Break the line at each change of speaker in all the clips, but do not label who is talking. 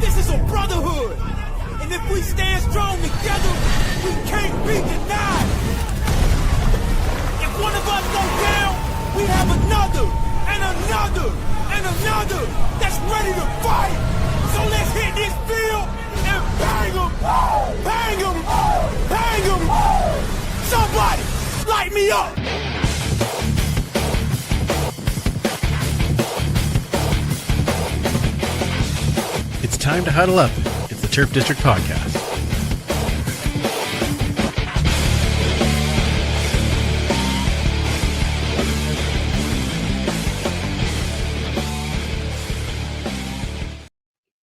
This is a brotherhood. And if we stand strong together, we can't be denied. If one of us goes down, we have another, and another, and another that's ready to fight. So let's hit this field and bang them, bang them, bang them. Somebody, light me up.
It's time to huddle up. It's the Turf District Podcast.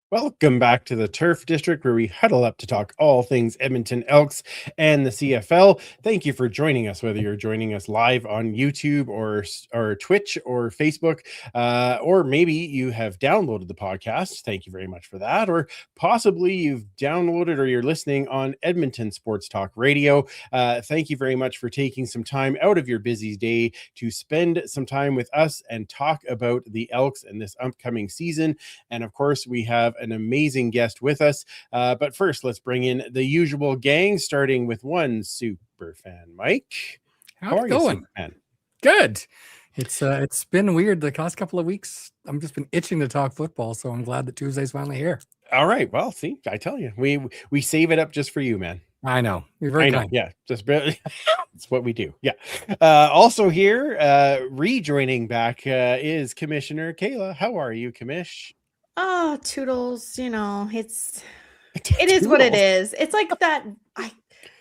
Welcome back to the Turf District, where we huddle up to talk all things Edmonton Elks and the CFL. Thank you for joining us, whether you're joining us live on YouTube or Twitch or Facebook, or maybe you have downloaded the podcast. Thank you very much for that. Or possibly you've downloaded or you're listening on Edmonton Sports Talk Radio. Thank you very much for taking some time out of your busy day to spend some time with us and talk about the Elks in this upcoming season. And of course, we have an amazing guest with us. But first, let's bring in the usual gang, starting with one super fan, Mike.
How's it going? Good. It's been weird the last couple of weeks. I've just been itching to talk football, so I'm glad that Tuesday's finally here.
All right. Well, see, I tell you, we save it up just for you, man.
I know. You're very kind.
Yeah, just barely. It's what we do. Yeah. Also here, rejoining back is Commissioner Kayla. How are you, Commish?
Oh, Toodles, it is what it is. It's like that.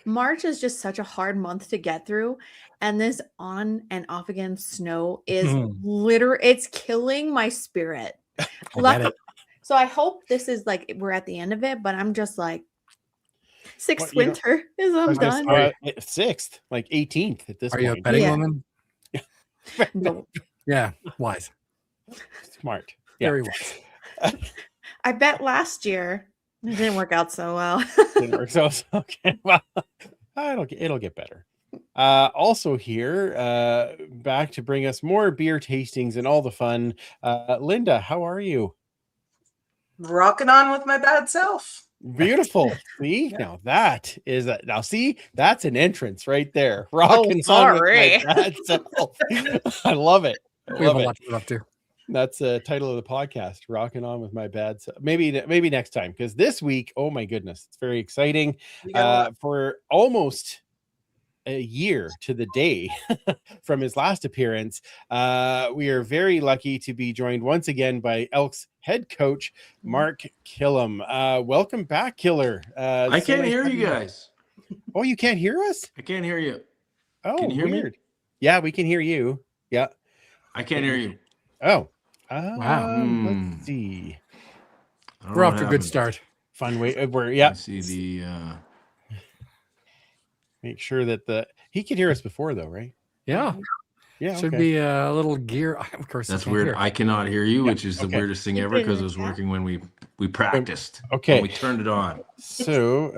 March is just such a hard month to get through. And this on and off again snow is it's killing my spirit. So I hope this is like, we're at the end of it, but I'm just like, sixth winter is I'm done.
6th, like 18th at this point.
Are you a betting woman?
No.
Yeah, wise.
Smart.
Very wise.
I bet last year it didn't work out so well.
Didn't work so okay. Well, it'll get better. Also here, back to bring us more beer tastings and all the fun. Linda, how are you?
Rocking on with my bad self.
Beautiful. See, now that is see, that's an entrance right there. Rocking on with my bad self. I love it.
We have a lot to live up to.
That's the title of the podcast, Rocking On With My Bad Self. Maybe next time, because this week, oh my goodness, it's very exciting. For almost a year to the day from his last appearance, we are very lucky to be joined once again by Elks head coach Mark Kilam. Welcome back, Killer.
I can't hear you guys.
Oh, you can't hear us?
I can't hear you.
Oh,
can you hear
weird.
me?
Yeah, we can hear you. Yeah.
I can't hear you.
Oh.
Wow.
Let's see.
We're off to a good start.
Fun way.
See the.
Make sure that he could hear us before, though, right?
Yeah.
Yeah.
Should be a little gear. Of course.
That's weird. I cannot hear you, which is the weirdest thing ever because it was working when we practiced.
Okay.
When we turned it on.
So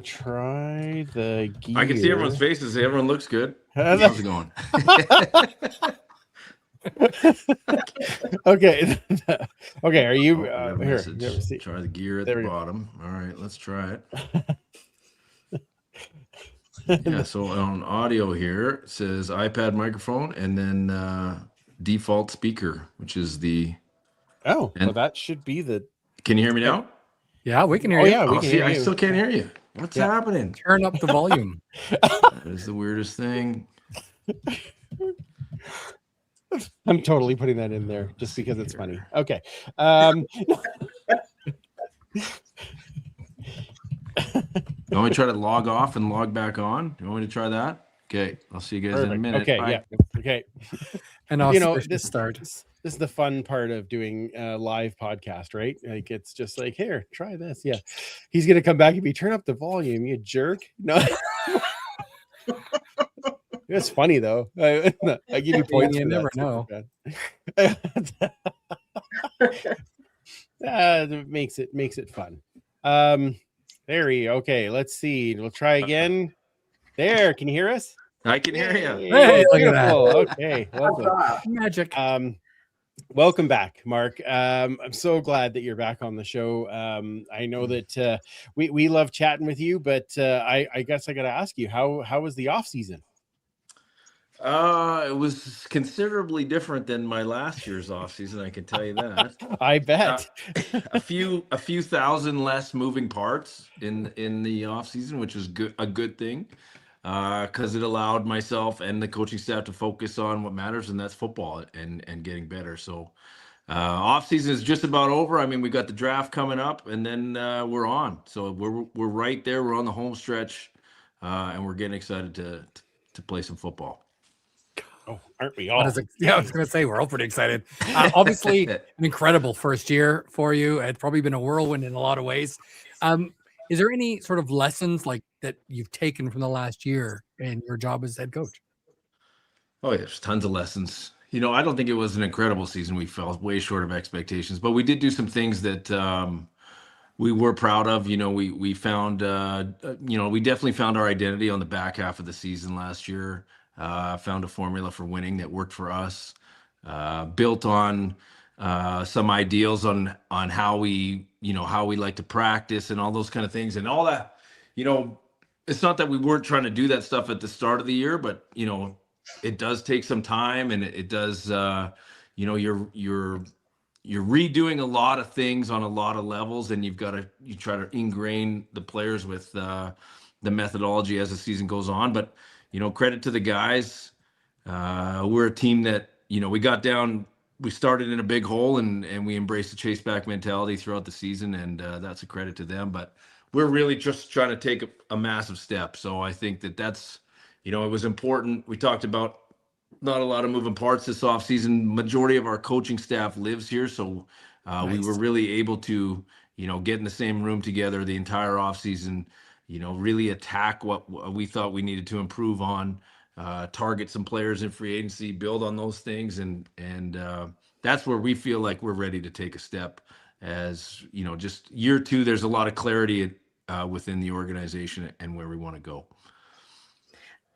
try the gear.
I can see everyone's faces. Everyone looks good. How's it going?
Okay. Okay. Are you here?
Try the gear at the bottom. All right, let's try it. Yeah. So on audio here it says iPad microphone and then default speaker, which is the.
Oh, well, that should be the.
Can you hear me now?
Yeah, we can hear you.
Yeah, we can hear you.
I still can't hear you. What's happening?
Turn up the volume.
That is the weirdest thing.
I'm totally putting that in there just because it's funny. Okay.
You want me to try to log off and log back on? You want me to try that? Okay. I'll see you guys in a minute.
Okay.
Bye.
Yeah. Okay.
And
this is the fun part of doing a live podcast, right? Like, it's just like, here, try this. Yeah. He's going to come back and be, turn up the volume, you jerk. No. It's funny though. I give you points.
You never know.
It makes it fun. There we go. Okay, let's see. We'll try again. There, can you hear us?
I can hear you.
Hey, look at that.
Okay, lovely.
Magic.
Welcome back, Mark. I'm so glad that you're back on the show. I know that we love chatting with you, but I guess I got to ask you, how was the off season?
It was considerably different than my last year's off season. I can tell you that.
I bet.
A few thousand less moving parts in the off season, which was a good thing, because it allowed myself and the coaching staff to focus on what matters, and that's football and getting better. So off season is just about over. I mean, we got the draft coming up, and then we're on. So we're right there. We're on the home stretch, and we're getting excited to play some football.
Oh, aren't we all?
I was going to say, we're all pretty excited. Obviously, an incredible first year for you. It's probably been a whirlwind in a lot of ways. Is there any sort of lessons like that you've taken from the last year in your job as head coach?
Oh, yeah, there's tons of lessons. I don't think it was an incredible season. We fell way short of expectations, but we did do some things that we were proud of. We found, we definitely found our identity on the back half of the season last year. Found a formula for winning that worked for us. Built on some ideals on how we like to practice and all those kind of things and all that. It's not that we weren't trying to do that stuff at the start of the year, but it does take some time, and it does. You're redoing a lot of things on a lot of levels, and you try to ingrain the players with the methodology as the season goes on. But credit to the guys. We're a team that, we started in a big hole and we embraced the chase back mentality throughout the season. And that's a credit to them, but we're really just trying to take a massive step. So I think that's, it was important. We talked about not a lot of moving parts this offseason. Majority of our coaching staff lives here. So
Nice.
We were really able to, get in the same room together the entire offseason, really attack what we thought we needed to improve on, target some players in free agency, build on those things. And that's where we feel like we're ready to take a step as, just year two, there's a lot of clarity within the organization and where we want to go.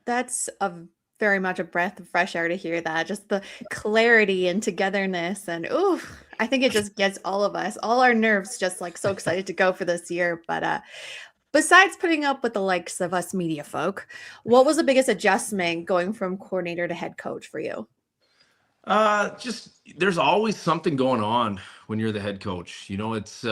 That's very much a breath of fresh air to hear that. Just the clarity and togetherness. And I think it just gets all of us, all our nerves just like so excited to go for this year. But besides putting up with the likes of us media folk, what was the biggest adjustment going from coordinator to head coach for you?
Just there's always something going on when you're the head coach. It's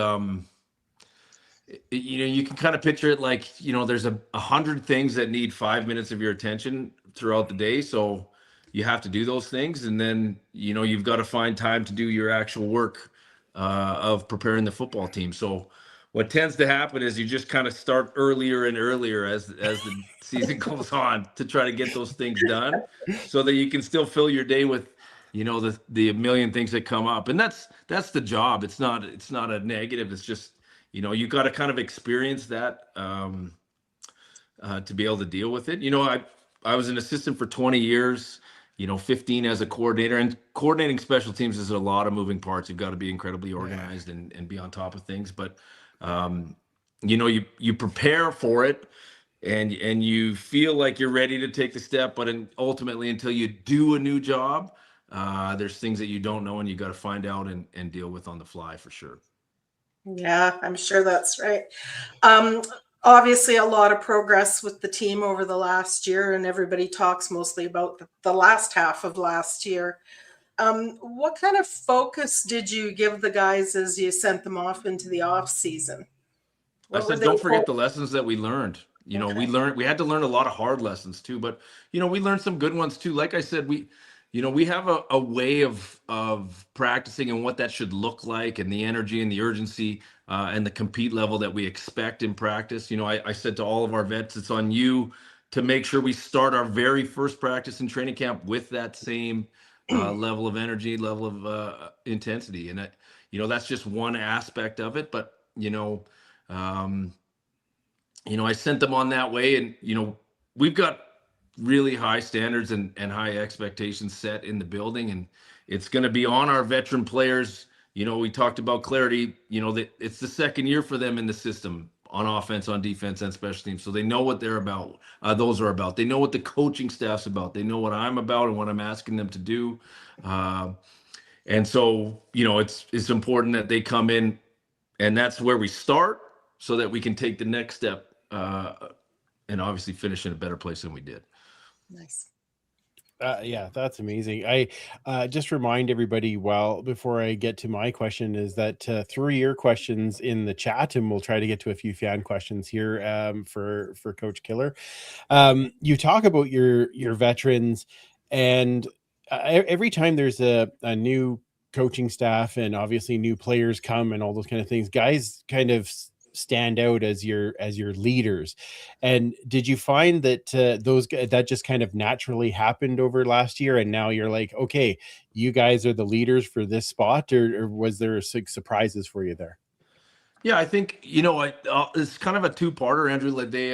you can kind of picture it like, there's 100 things that need 5 minutes of your attention throughout the day. So you have to do those things. And then, you've got to find time to do your actual work of preparing the football team. So what tends to happen is you just kind of start earlier and earlier as the season goes on to try to get those things done so that you can still fill your day with, the million things that come up. And that's the job. It's not a negative. It's just, you got to kind of experience that to be able to deal with it. I was an assistant for 20 years, 15 as a coordinator, and coordinating special teams is a lot of moving parts. You've got to be incredibly organized and be on top of things. But, you prepare for it and you feel like you're ready to take the step, but ultimately until you do a new job, there's things that you don't know and you got to find out and deal with on the fly for sure.
Yeah, I'm sure that's right. Obviously, a lot of progress with the team over the last year, and everybody talks mostly about the last half of last year. What kind of focus did you give the guys as you sent them off into the off season?
I said, don't forget the lessons that we learned.
Okay.
We had to learn a lot of hard lessons too, but we learned some good ones too. Like I said, we have a way of practicing and what that should look like, and the energy and the urgency and the compete level that we expect in practice. I said to all of our vets, it's on you to make sure we start our very first practice in training camp with that same level of energy, level of intensity. And that's just one aspect of it. But, I sent them on that way, and, we've got really high standards and high expectations set in the building, and it's going to be on our veteran players. We talked about clarity, that it's the second year for them in the system on offense, on defense, and special teams. So they know what they're about. Those are about. They know what the coaching staff's about. They know what I'm about and what I'm asking them to do. And so, it's important that they come in, and that's where we start so that we can take the next step and obviously finish in a better place than we did.
Nice.
Yeah, that's amazing. I just remind everybody, before I get to my question, is that throw your questions in the chat, and we'll try to get to a few fan questions here for Coach Killer. You talk about your veterans, and every time there's a new coaching staff, and obviously new players come, and all those kind of things, guys kind of stand out as your leaders. And did you find that that just kind of naturally happened over last year, and now you're like, okay, you guys are the leaders for this spot, or was there surprises for you there?
Yeah, I think, it's kind of a two-parter, Andrew. Like they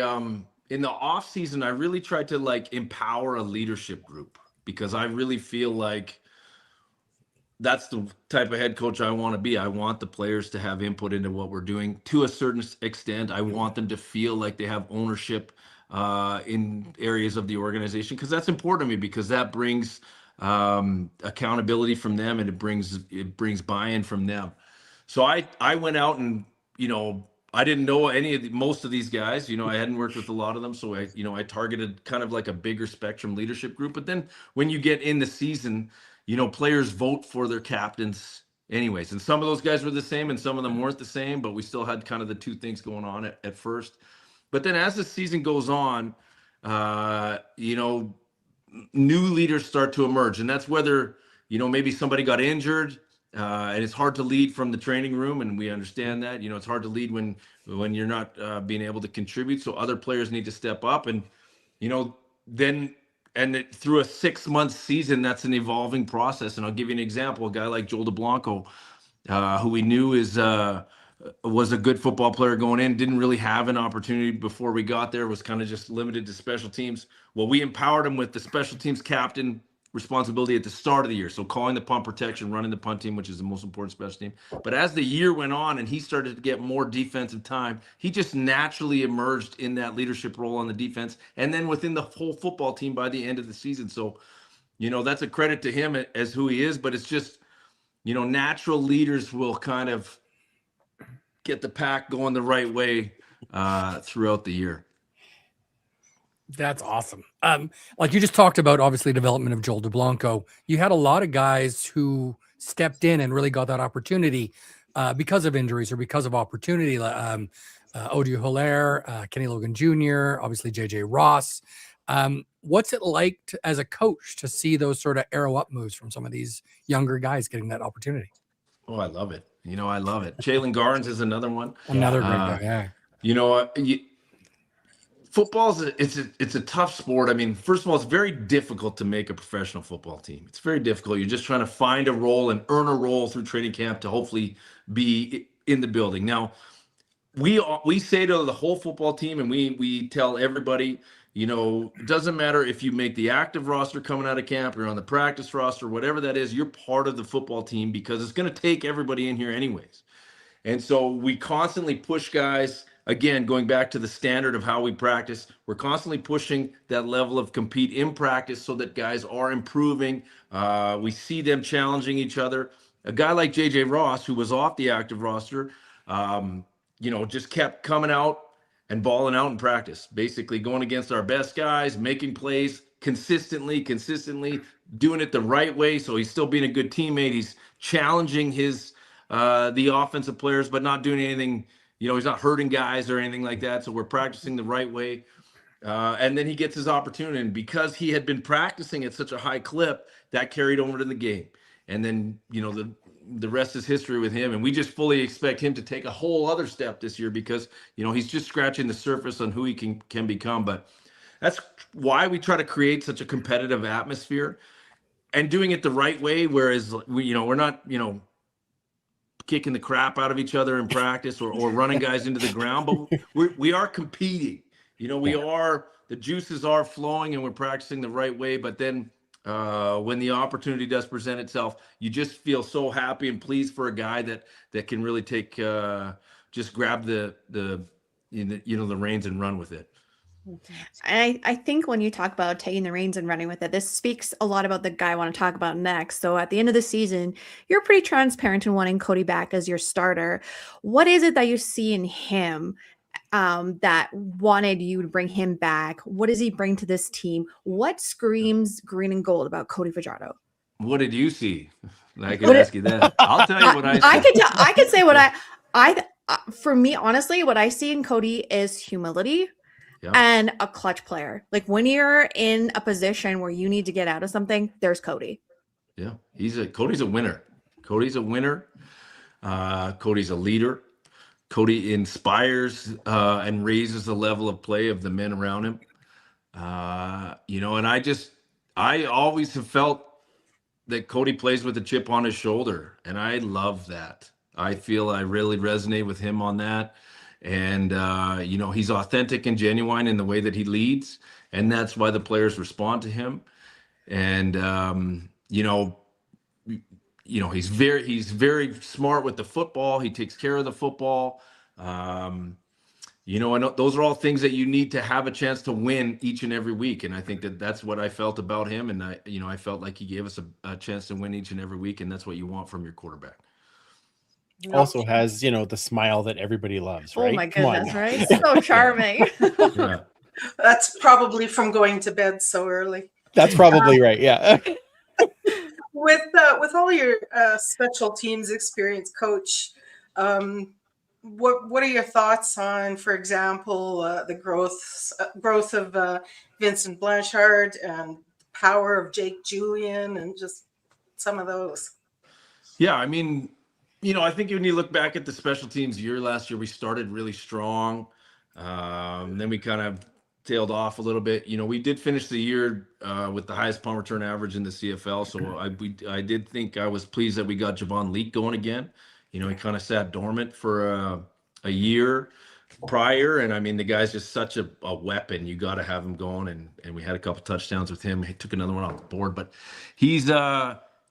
in the off season, I really tried to like empower a leadership group, because I really feel like that's the type of head coach I want to be. I want the players to have input into what we're doing to a certain extent. I want them to feel like they have ownership in areas of the organization, because that's important to me, because that brings accountability from them, and it brings buy-in from them. So I went out and, I didn't know most of these guys. I hadn't worked with a lot of them. So I targeted kind of like a bigger spectrum leadership group. But then when you get in the season, players vote for their captains anyways. And some of those guys were the same and some of them weren't the same, but we still had kind of the two things going on at first. But then as the season goes on, new leaders start to emerge. And that's whether, maybe somebody got injured, and it's hard to lead from the training room. And we understand that, it's hard to lead when you're not being able to contribute. So other players need to step up, and, through a 6-month season, that's an evolving process. And I'll give you an example. A guy like Joel DeBlanco, who we knew was a good football player going in, didn't really have an opportunity before we got there, was kind of just limited to special teams. Well, we empowered him with the special teams captain responsibility at the start of the year. So calling the punt protection, running the punt team, which is the most important special team. But as the year went on and he started to get more defensive time, he just naturally emerged in that leadership role on the defense, and then within the whole football team by the end of the season. So, that's a credit to him as who he is, but it's just, natural leaders will kind of get the pack going the right way throughout the year.
That's awesome. Like you just talked about, obviously, development of Joel DeBlanco. You had a lot of guys who stepped in and really got that opportunity because of injuries or because of opportunity. Odio Hilaire, Kenny Logan Jr., obviously JJ Ross. What's it like as a coach to see those sort of arrow up moves from some of these younger guys getting that opportunity?
Oh, I love it. I love it. Jalen Garnes is another one.
Another great guy. Yeah.
Football's it's a tough sport. I mean, first of all, it's very difficult to make a professional football team. It's very difficult. You're just trying to find a role and earn a role through training camp to hopefully be in the building. Now, we say to the whole football team, and we tell everybody, it doesn't matter if you make the active roster coming out of camp or on the practice roster, whatever that is, you're part of the football team, because it's going to take everybody in here anyways. And so we constantly push guys. Again, going back to the standard of how we practice, we're constantly pushing that level of compete in practice so that guys are improving. We see them challenging each other. A guy like JJ Ross, who was off the active roster, just kept coming out and balling out in practice, basically going against our best guys, making plays consistently, doing it the right way. So he's still being a good teammate. He's challenging the offensive players, but not doing anything. He's not hurting guys or anything like that. So we're practicing the right way. And then he gets his opportunity. And because he had been practicing at such a high clip, that carried over to the game. And then, the rest is history with him. And we just fully expect him to take a whole other step this year, because, he's just scratching the surface on who he can become. But that's why we try to create such a competitive atmosphere and doing it the right way. Whereas we're not, kicking the crap out of each other in practice or running guys into the ground, but we are competing. The juices are flowing and we're practicing the right way. But then when the opportunity does present itself, you just feel so happy and pleased for a guy that can really take just grab the reins and run with it.
I think when you talk about taking the reins and running with it, this speaks a lot about the guy I want to talk about next. So at the end of the season, you're pretty transparent in wanting Cody back as your starter. What is it that you see in him that wanted you to bring him back? What does he bring to this team? What screams green and gold about Cody Fajardo?
What did you see? I could ask you that. I'll tell you what I see.
I could say what for me, honestly, what I see in Cody is humility. Yeah. And a clutch player. Like when you're in a position where you need to get out of something, there's Cody.
Yeah, Cody's a winner. Cody's a winner. Cody's a leader. Cody inspires and raises the level of play of the men around him. And I always have felt that Cody plays with a chip on his shoulder, and I love that. I feel I really resonate with him on that. And, he's authentic and genuine in the way that he leads. And that's why the players respond to him. And, he's very smart with the football. He takes care of the football. And those are all things that you need to have a chance to win each and every week. And I think that's what I felt about him. And I felt like he gave us a chance to win each and every week. And that's what you want from your quarterback.
Also has, the smile that everybody loves, right?
Oh my goodness, right? So charming.
Yeah.
That's probably from going to bed so early.
That's probably right. Yeah.
With all your special teams experience, Coach, what are your thoughts on, for example, the growth of Vincent Blanchard and power of Jake Julian and just some of those?
Yeah, I mean, I think when you look back at the special teams year last year, we started really strong. Then we kind of tailed off a little bit. We did finish the year with the highest punt return average in the CFL. So I did think I was pleased that we got Javon Leak going again. He kind of sat dormant for a year prior. And I mean, the guy's just such a weapon. You got to have him going. And we had a couple touchdowns with him. He took another one off the board, but he's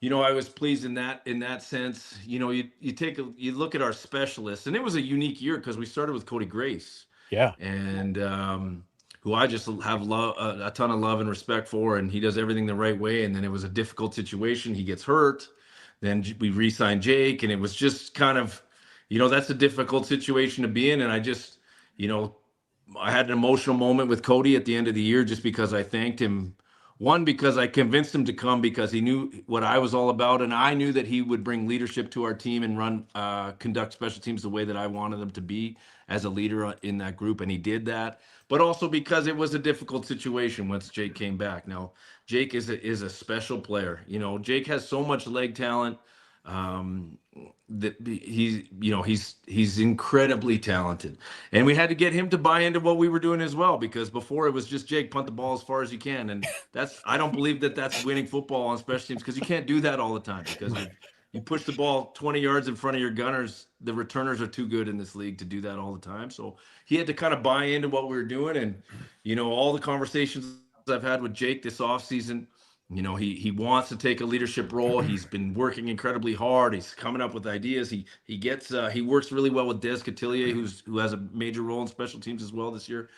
I was pleased in that sense. You look at our specialists, and it was a unique year because we started with Cody Grace.
Yeah.
And who I just have a ton of love and respect for, and he does everything the right way. And then it was a difficult situation. He gets hurt. Then we re-signed Jake, and it was just kind of, that's a difficult situation to be in. And I just, I had an emotional moment with Cody at the end of the year just because I thanked him. One, because I convinced him to come because he knew what I was all about, and I knew that he would bring leadership to our team and conduct special teams the way that I wanted them to be as a leader in that group, and he did that. But also because it was a difficult situation once Jake came back. Now, Jake is a special player. Jake has so much leg talent. That he's incredibly talented, and we had to get him to buy into what we were doing as well, because before it was just Jake, punt the ball as far as you can, and I don't believe that's winning football on special teams, because you can't do that all the time, because you push the ball 20 yards in front of your gunners. The returners are too good in this league to do that all the time. So he had to kind of buy into what we were doing, and all the conversations I've had with Jake this offseason, he wants to take a leadership role. He's been working incredibly hard. He's coming up with ideas. He works really well with Des Cotillier, who has a major role in special teams as well this year,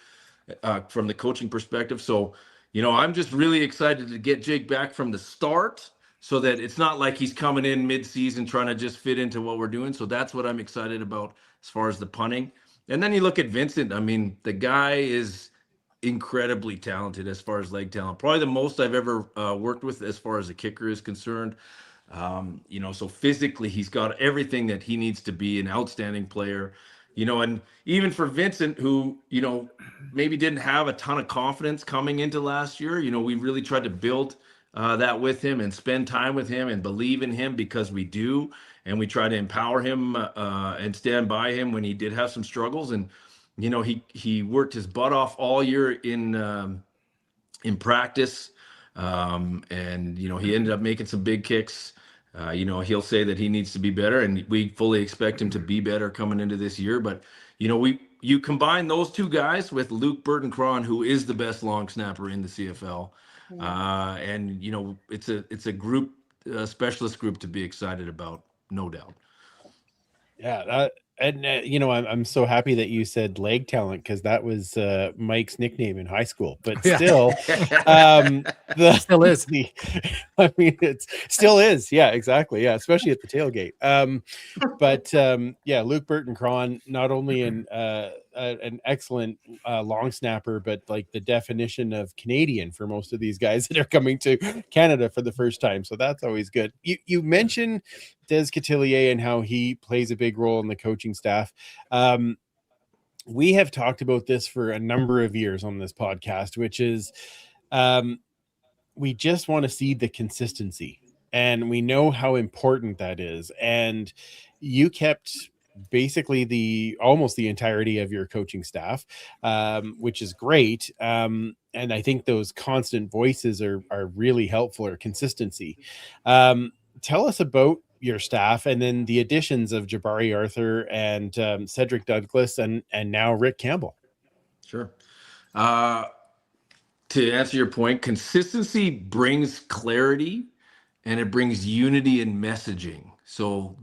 from the coaching perspective. So, I'm just really excited to get Jake back from the start, so that it's not like he's coming in mid-season trying to just fit into what we're doing. So that's what I'm excited about as far as the punting. And then you look at Vincent. I mean, the guy is incredibly talented as far as leg talent, probably the most I've ever worked with as far as a kicker is concerned. So physically he's got everything that he needs to be an outstanding player, and even for Vincent, who, maybe didn't have a ton of confidence coming into last year, we really tried to build that with him and spend time with him and believe in him, because we do, and we try to empower him and stand by him when he did have some struggles. And he worked his butt off all year in practice, and he ended up making some big kicks. He'll say that he needs to be better, and we fully expect him to be better coming into this year. But you combine those two guys with Luke Burton-Cron, who is the best long snapper in the CFL, and it's a group, specialist group to be excited about, no doubt.
Yeah, you know, I'm so happy that you said leg talent, because that was Mike's nickname in high school. But
Yeah.
still,
Still is.
I mean, it still is. Yeah, exactly. Yeah, especially at the tailgate. But yeah, Luke Burton Cron, not only an excellent long snapper, but like the definition of Canadian for most of these guys that are coming to Canada for the first time. So that's always good. You mentioned Des Cotillier and how he plays a big role in the coaching staff. We have talked about this for a number of years on this podcast, which is we just want to see the consistency, and we know how important that is. And you kept basically almost the entirety of your coaching staff, which is great. And I think those constant voices are really helpful, or consistency. Tell us about your staff, and then the additions of Jabari Arthur and Cedric Douglas and now Rick Campbell.
Sure. To answer your point, consistency brings clarity, and it brings unity in messaging. So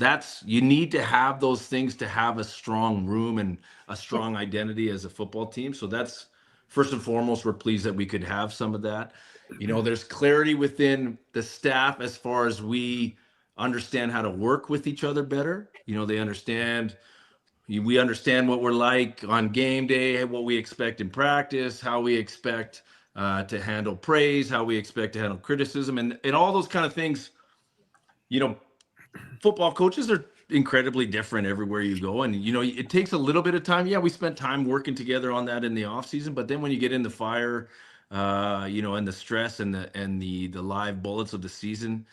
you need to have those things to have a strong room and a strong identity as a football team. So that's first and foremost, we're pleased that we could have some of that. You know, there's clarity within the staff as far as we understand how to work with each other better. You know, we understand what we're like on game day, what we expect in practice, how we expect to handle praise, how we expect to handle criticism, and all those kind of things. You know, football coaches are incredibly different everywhere you go, and you know, it takes a little bit of time. Yeah, we spent time working together on that in the off season, but then when you get in the fire, you know, and the stress and the live bullets of the season,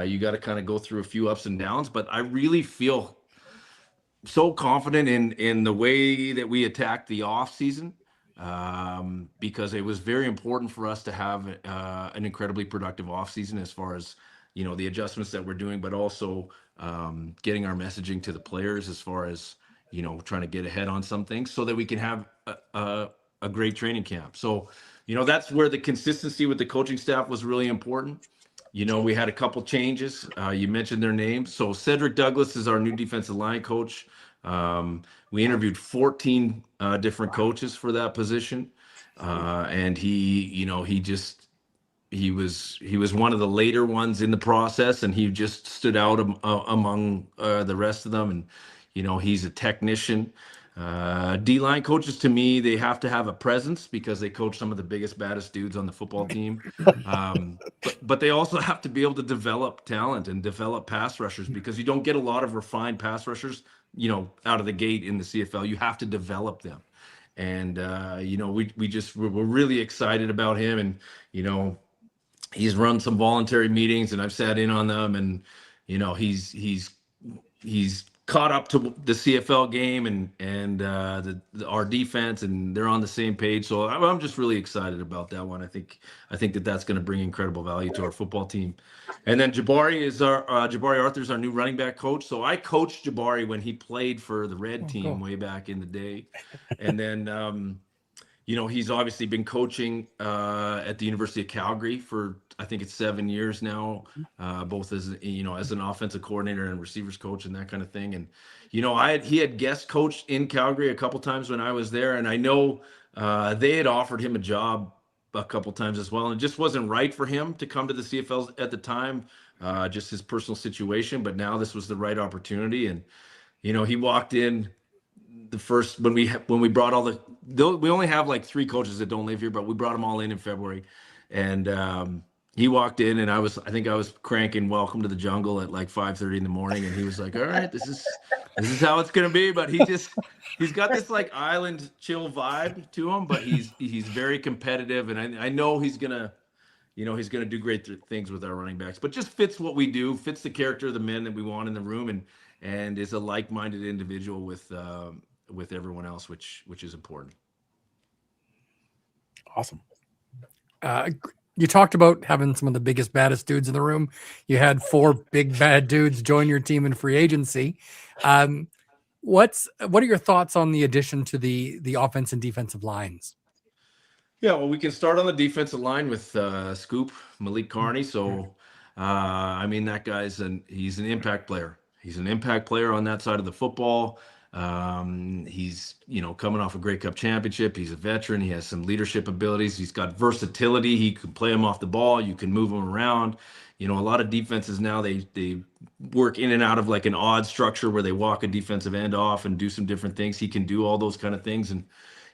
you got to kind of go through a few ups and downs. But I really feel so confident in the way that we attacked the off season, because it was very important for us to have an incredibly productive off season as far as, you know, the adjustments that we're doing, but also getting our messaging to the players as far as, you know, trying to get ahead on some things so that we can have a great training camp. So, you know, that's where the consistency with the coaching staff was really important. You know, we had a couple changes. You mentioned their names. So Cedric Douglas is our new defensive line coach. We interviewed 14 different coaches for that position. And he was one of the later ones in the process, and he just stood out among the rest of them. And, you know, he's a technician. D-line coaches, to me, they have to have a presence because they coach some of the biggest, baddest dudes on the football team. But they also have to be able to develop talent and develop pass rushers, because you don't get a lot of refined pass rushers, you know, out of the gate in the CFL. You have to develop them. And, you know, we're really excited about him. And, you know, he's run some voluntary meetings and I've sat in on them, and, you know, he's caught up to the CFL game and our defense, and they're on the same page. So I'm just really excited about that one. I think that's going to bring incredible value to our football team. And then Jabari Arthur is our new running back coach. So I coached Jabari when he played for the Red team way back in the day. And then, you know, he's obviously been coaching at the University of Calgary for, I think it's 7 years now, both as, you know, as an offensive coordinator and receivers coach and that kind of thing. And, you know, he had guest coached in Calgary a couple times when I was there. And I know they had offered him a job a couple times as well. And it just wasn't right for him to come to the CFL at the time, just his personal situation. But now this was the right opportunity. And, you know, he walked in the first, when we brought we only have like 3 coaches that don't live here, but we brought them all in February. And he walked in, and I think I was cranking "Welcome to the Jungle" at like 5:30 in the morning, and he was like, "All right, this is how it's gonna be." But he's got this like island chill vibe to him, but he's very competitive, and I know he's gonna do great things with our running backs. But just fits what we do, fits the character of the men that we want in the room, and is a like-minded individual with everyone else, which is important.
Awesome.
You talked about having some of the biggest, baddest dudes in the room. You had 4 big, bad dudes join your team in free agency. What are your thoughts on the addition to the offense and defensive lines?
Yeah, well, we can start on the defensive line with Scoop, Malik Carney. So, I mean, that guy's he's an impact player. He's an impact player on that side of the football. He's, coming off a Grey Cup championship. He's a veteran. He has some leadership abilities. He's got versatility. He can play him off the ball. You can move him around. A lot of defenses now, they work in and out of like an odd structure where they walk a defensive end off and do some different things. He can do all those kind of things. And,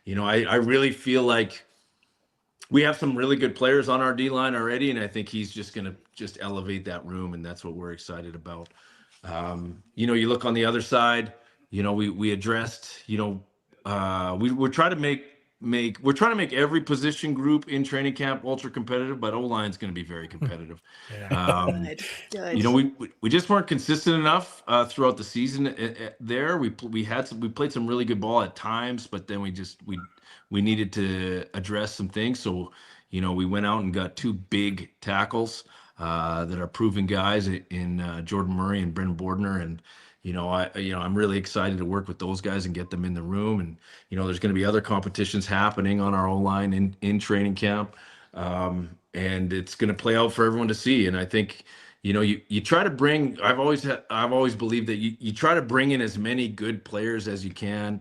I really feel like we have some really good players on our D-line already, and I think he's just going to just elevate that room, and that's what we're excited about. You look on the other side, we addressed, we're trying to make every position group in training camp ultra competitive, but O-line is going to be very competitive.
Good.
We just weren't consistent enough throughout the season. There, we played some really good ball at times, but then we needed to address some things. So, we went out and got 2 big tackles that are proven guys in Jordan Murray and Brendan Bordner. And, I'm really excited to work with those guys and get them in the room. And, there's going to be other competitions happening on our O-line in training camp. And it's going to play out for everyone to see. And I think, you try to bring, I've always believed that you try to bring in as many good players as you can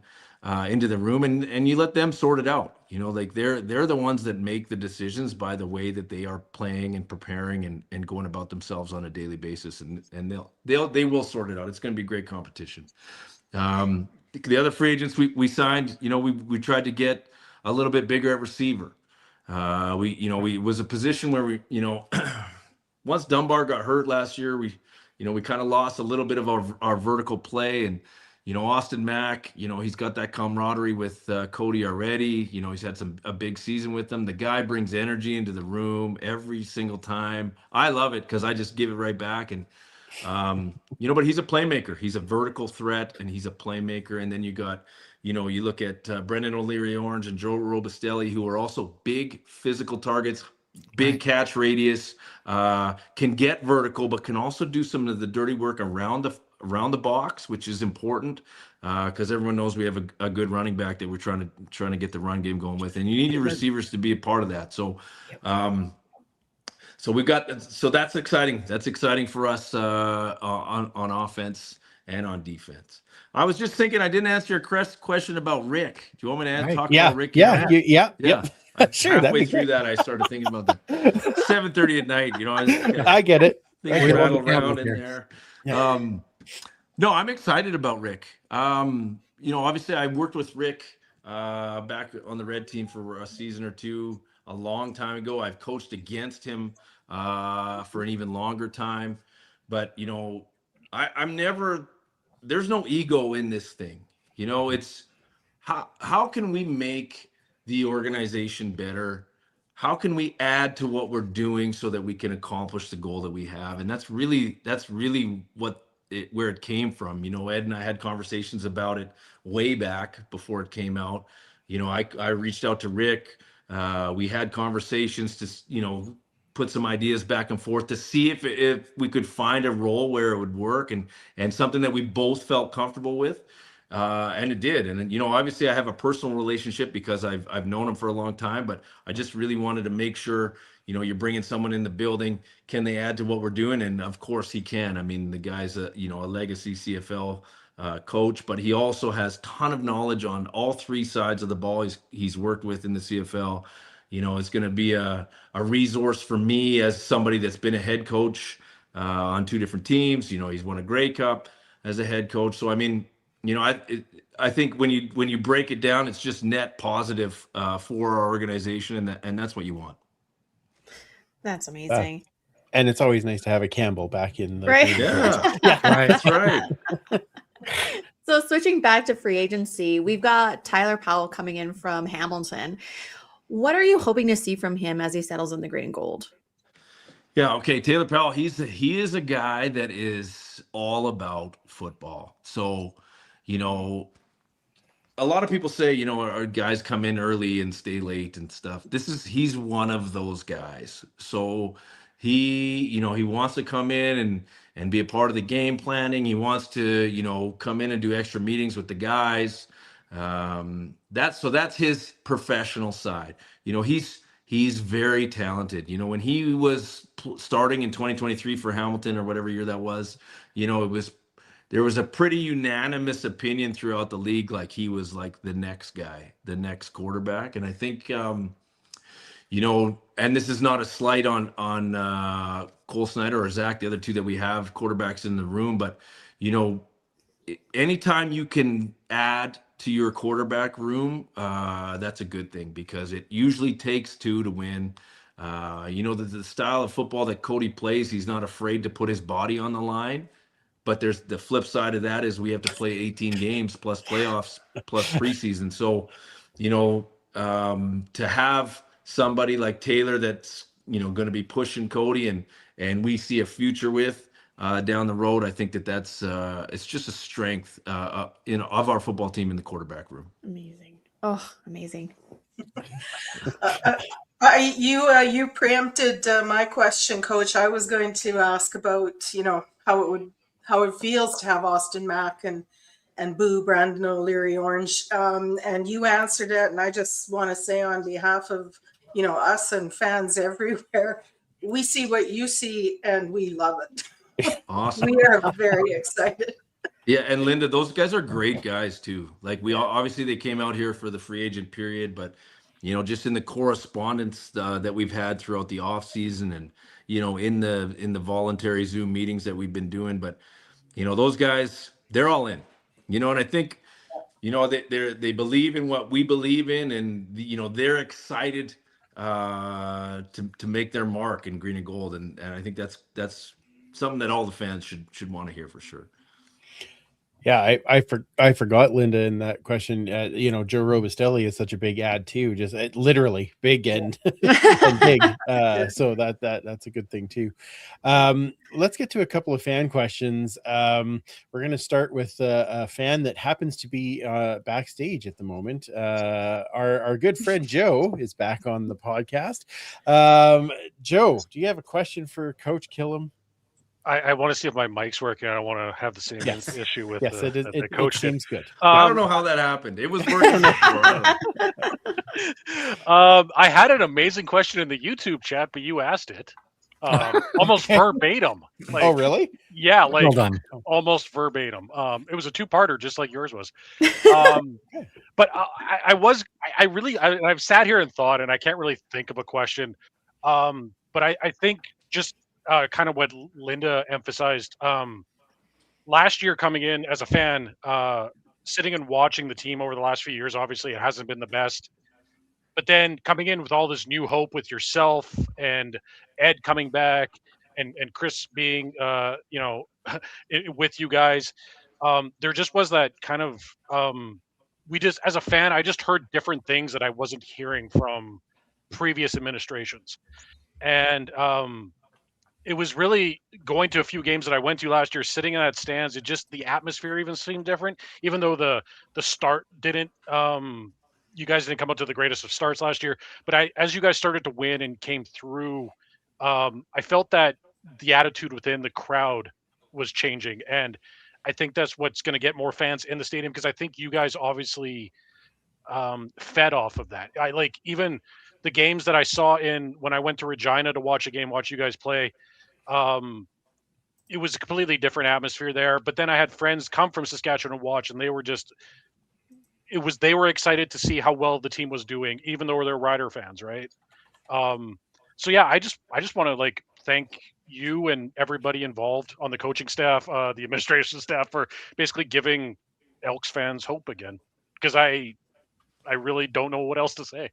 into the room, and you let them sort it out. Like they're the ones that make the decisions by the way that they are playing and preparing and going about themselves on a daily basis, and they will sort it out. It's going to be great competition. The other free agents we signed, we tried to get a little bit bigger at receiver. We was a position where we, once Dunbar got hurt last year, we kind of lost a little bit of our vertical play. And Austin Mack, he's got that camaraderie with Cody already. He's had a big season with them. The guy brings energy into the room every single time. I love it because I just give it right back. And but he's a playmaker. He's a vertical threat, and he's a playmaker. And then you got, you look at Brendan O'Leary-Orange and Joe Robustelli, who are also big physical targets, big catch radius, can get vertical, but can also do some of the dirty work around the box, which is important because everyone knows we have a good running back that we're trying to get the run game going with, and you need your receivers to be a part of that. So, so that's exciting. That's exciting for us on offense and on defense. I was just thinking, I didn't answer your question about Rick. Do you want me to talk about Rick?
Yeah. Sure.
Halfway through that, I started thinking about that. 7:30 at night.
I get it.
Things rattle around in there. Yeah. No, I'm excited about Rick. Obviously I worked with Rick back on the red team for a season or two a long time ago. I've coached against him for an even longer time. But, I'm never, there's no ego in this thing. It's how can we make the organization better? How can we add to what we're doing so that we can accomplish the goal that we have? And that's really where it came from. Ed and I had conversations about it way back before it came out. I reached out to Rick. We had conversations to, put some ideas back and forth to see if we could find a role where it would work and something that we both felt comfortable with. And it did. And, obviously I have a personal relationship because I've known him for a long time, but I just really wanted to make sure, you're bringing someone in the building. Can they add to what we're doing? And of course he can. I mean, the guy's a legacy CFL coach, but he also has a ton of knowledge on all 3 sides of the ball. He's worked with in the CFL. It's going to be a resource for me as somebody that's been a head coach on 2 different teams. He's won a Grey Cup as a head coach. So, I mean, I think when you break it down, it's just net positive for our organization, and that's what you want.
That's amazing.
And it's always nice to have a Campbell back in the
right.
Yeah, right. That's right.
So switching back to free agency, we've got Tyler Powell coming in from Hamilton. What are you hoping to see from him as he settles in the green and gold?
Yeah, okay. Taylor Powell, he is a guy that is all about football. So, a lot of people say, our guys come in early and stay late and stuff. He's one of those guys. So he wants to come in and be a part of the game planning. He wants to, come in and do extra meetings with the guys. That's his professional side. He's very talented. When he was starting in 2023 for Hamilton or whatever year that was, there was a pretty unanimous opinion throughout the league, like he was like the next guy, the next quarterback. And I think, you know, and this is not a slight on Cole Snyder or Zach, the other two that we have quarterbacks in the room, but you know, anytime you can add to your quarterback room, that's a good thing, because it usually takes two to win. You know, the style of football that Cody plays, he's not afraid to put his body on the line. But there's the flip side of that is we have to play 18 games plus playoffs plus preseason. So, you know, to have somebody like Taylor that's, you know, going to be pushing Cody and we see a future with down the road, I think that's it's just a strength of our football team in the quarterback room.
Amazing. Oh, amazing.
You preempted my question, Coach. I was going to ask about, you know, how it feels to have Austin Mack and Boo Brandon O'Leary Orange, and you answered it. And I just want to say, on behalf of, you know, us and fans everywhere, we see what you see and we love it.
Awesome.
We are very excited.
Yeah, and Linda, those guys are great guys too. Like obviously they came out here for the free agent period, but you know, just in the correspondence that we've had throughout the off season, and you know, in the voluntary Zoom meetings that we've been doing, but you know, those guys, they're all in. You know, and I think, you know, they believe in what we believe in, and you know, they're excited to make their mark in green and gold, and I think that's something that all the fans should want to hear for sure.
Yeah, I forgot, Linda, in that question. You know, Joe Robustelli is such a big ad too, just literally big and, and big. So that's a good thing too. Let's get to a couple of fan questions. We're going to start with a fan that happens to be backstage at the moment. Our good friend Joe is back on the podcast. Joe, do you have a question for Coach Kilam?
I want to see if my mic's working. I don't want to have the same issue with the coach.
It seems good.
I don't know how that happened. It was working before.
I had an amazing question in the YouTube chat, but you asked it almost verbatim. Like,
oh, really?
Yeah, like
well done.
Almost verbatim. It was a two-parter, just like yours was. But I've sat here and thought, and I can't really think of a question. But I think just kind of what Linda emphasized, last year coming in as a fan, sitting and watching the team over the last few years, obviously it hasn't been the best, but then coming in with all this new hope with yourself and Ed coming back and Chris being, you know, with you guys, there just was that kind of, as a fan, I just heard different things that I wasn't hearing from previous administrations. And, it was really going to a few games that I went to last year, sitting in that stands. The atmosphere even seemed different, even though the start didn't. You guys didn't come up to the greatest of starts last year, but as you guys started to win and came through, I felt that the attitude within the crowd was changing, and I think that's what's going to get more fans in the stadium, because I think you guys obviously fed off of that. I like even the games that I saw when I went to Regina to watch you guys play. It was a completely different atmosphere there, but then I had friends come from Saskatchewan to watch, and they were excited to see how well the team was doing, even though they're Rider fans, right? So yeah, I just want to like thank you and everybody involved on the coaching staff, the administration staff, for basically giving Elks fans hope again, because I really don't know what else to say.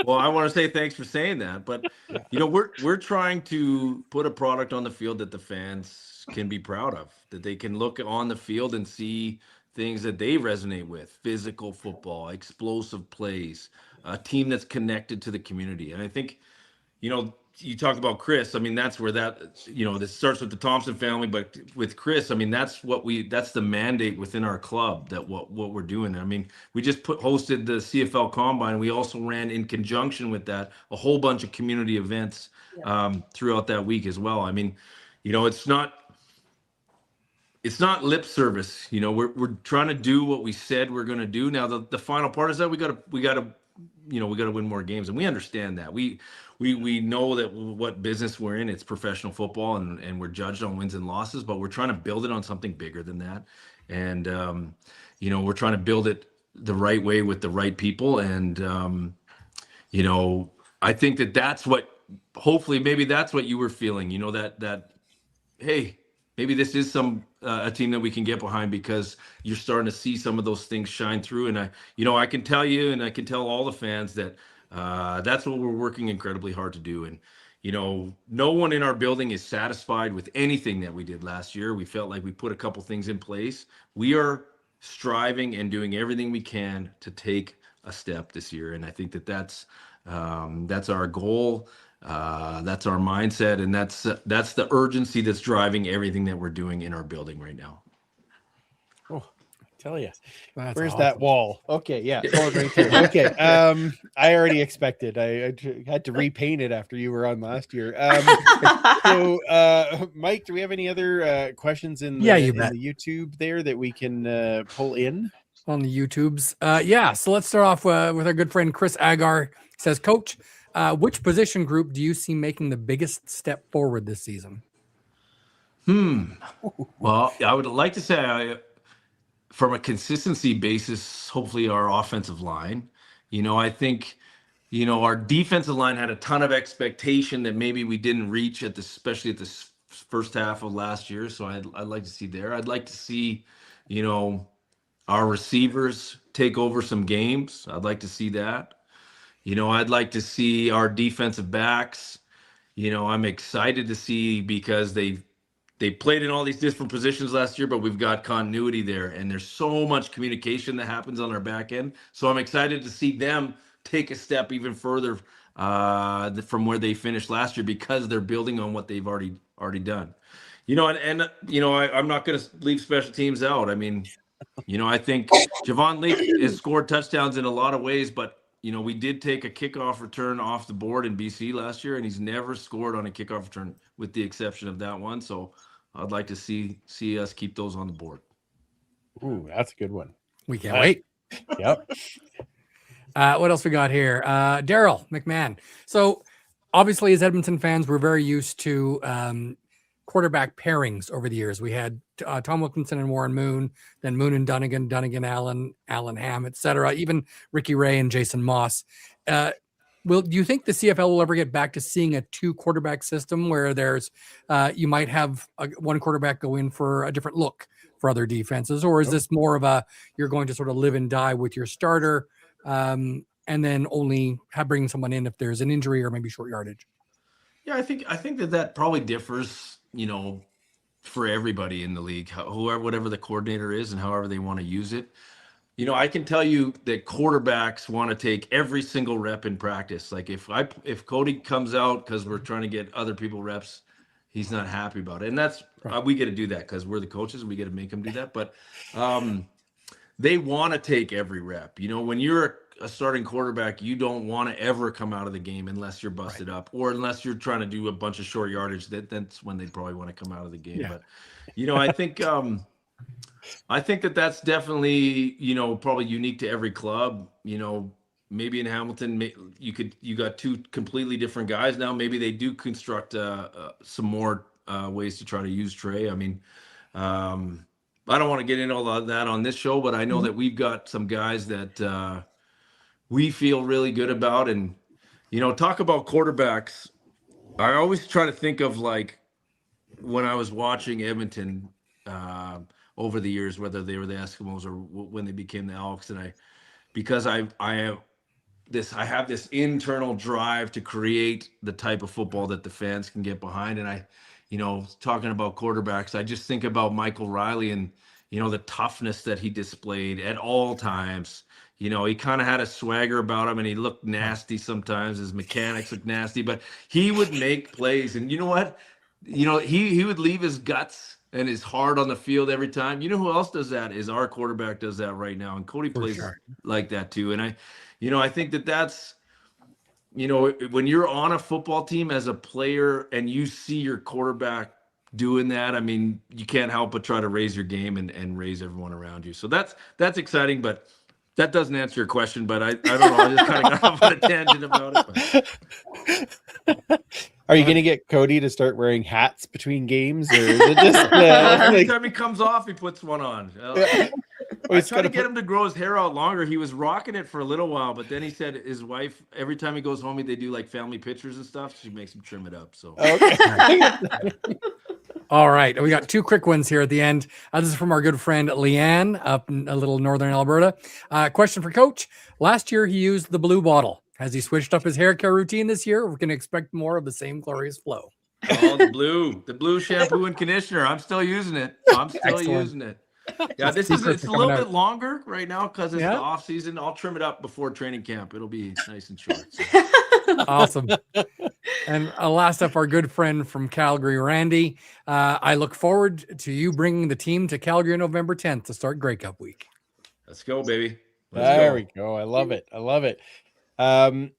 Well, I want to say thanks for saying that, but you know, we're trying to put a product on the field that the fans can be proud of, that they can look on the field and see things that they resonate with: physical football, explosive plays, a team that's connected to the community. And I think, you know, you talked about Chris. I mean, that's where this starts with the Thompson family, but with Chris, I mean, that's the mandate within our club, that what we're doing. I mean, we just hosted the CFL Combine. We also ran, in conjunction with that, a whole bunch of community events throughout that week as well. I mean, you know, it's not lip service. You know, we're trying to do what we said we're going to do. Now, the final part is that we got to we got to win more games, and we understand that. We know that what business we're in, it's professional football, and we're judged on wins and losses, but we're trying to build it on something bigger than that. And, we're trying to build it the right way with the right people. And, I think that's what, hopefully, maybe that's what you were feeling, that, hey, maybe this is a team that we can get behind, because you're starting to see some of those things shine through. And I can tell you, and I can tell all the fans that that's what we're working incredibly hard to do. And, no one in our building is satisfied with anything that we did last year. We felt like we put a couple things in place. We are striving and doing everything we can to take a step this year. And I think that's our goal. That's our mindset, and that's the urgency that's driving everything that we're doing in our building right now.
Oh, I tell you,
That's
where's
awesome.
that wall? Okay, yeah, going right through. Okay, I already expected. I had to repaint it after you were on last year. So, Mike, do we have any other questions in the YouTube there that we can pull in
on the YouTubes? Yeah. So let's start off with our good friend Chris Agar. He says, Coach, which position group do you see making the biggest step forward this season?
Well, I would like to say, from a consistency basis, hopefully our offensive line. I think, our defensive line had a ton of expectation that maybe we didn't reach especially at the first half of last year. So I'd like to see there. I'd like to see, our receivers take over some games. I'd like to see that. I'd like to see our defensive backs. I'm excited to see, because they played in all these different positions last year, but we've got continuity there, and there's so much communication that happens on our back end. So I'm excited to see them take a step even further from where they finished last year, because they're building on what they've already done. I'm not going to leave special teams out. I mean, I think Javon Leake has scored touchdowns in a lot of ways, but we did take a kickoff return off the board in BC last year, and he's never scored on a kickoff return, with the exception of that one. So I'd like to see us keep those on the board.
Ooh, that's a good one.
We can't wait.
Yep.
What else we got here? Daryl McMahon. So obviously, as Edmonton fans, we're very used to quarterback pairings over the years. We had Tom Wilkinson and Warren Moon, then Moon and Dunnigan, Allen Ham, etc. Even Ricky Ray and Jason Moss. Do you think the CFL will ever get back to seeing a 2 quarterback system where there's you might have one quarterback go in for a different look for other defenses, or is this more of you're going to sort of live and die with your starter, and then only bring someone in if there's an injury or maybe short yardage?
Yeah, I think that probably differs, for everybody in the league, whatever the coordinator is and however they want to use it. I can tell you that quarterbacks want to take every single rep in practice. Like if Cody comes out because we're trying to get other people reps, he's not happy about it. And that's, we get to do that because we're the coaches. We get to make him do that. But they want to take every rep. When you're a starting quarterback, you don't want to ever come out of the game unless you're busted up, or unless you're trying to do a bunch of short yardage. That's when they probably want to come out of the game. Yeah. But I think that's definitely probably unique to every club. Maybe in Hamilton, you got 2 completely different guys now. Maybe they do construct some more ways to try to use Trey. I mean, I don't want to get into all of that on this show, but I know that we've got some guys that we feel really good about. And, talk about quarterbacks. I always try to think of, like, when I was watching Edmonton over the years, whether they were the Eskimos or when they became the Elks. And because I have this internal drive to create the type of football that the fans can get behind. And talking about quarterbacks, I just think about Michael Riley and, the toughness that he displayed at all times. He kind of had a swagger about him, and he looked nasty sometimes. His mechanics looked nasty, but he would make plays. And you know what? He would leave his guts and his heart on the field every time. You know who else does that? Is our quarterback does that right now. And Cody plays like that too. And I think that's, when you're on a football team as a player and you see your quarterback doing that, I mean, you can't help but try to raise your game and raise everyone around you. So that's exciting. But That doesn't answer your question, but I don't know. I just kind of got off on a tangent about it.
Are you going to get Cody to start wearing hats between games, or is it just
every time he comes off, he puts one on? I try to get him to grow his hair out longer. He was rocking it for a little while, but then he said his wife, every time he goes home, they do like family pictures and stuff. She makes him trim it up. So
Okay.
All right. We got two quick ones here at the end. This is from our good friend Leanne up in a little northern Alberta. Question for Coach. Last year, he used the blue bottle. Has he switched up his hair care routine this year? We're going to expect more of the same glorious flow.
Oh, the blue shampoo and conditioner. I'm still using it. Using it. Yeah, it's a little bit longer right now because it's the off season. I'll trim it up before training camp. It'll be nice and short. So.
Awesome. And last up, our good friend from Calgary, Randy. I look forward to you bringing the team to Calgary on November 10th to start Grey Cup week.
Let's go, baby.
There we go. I love it.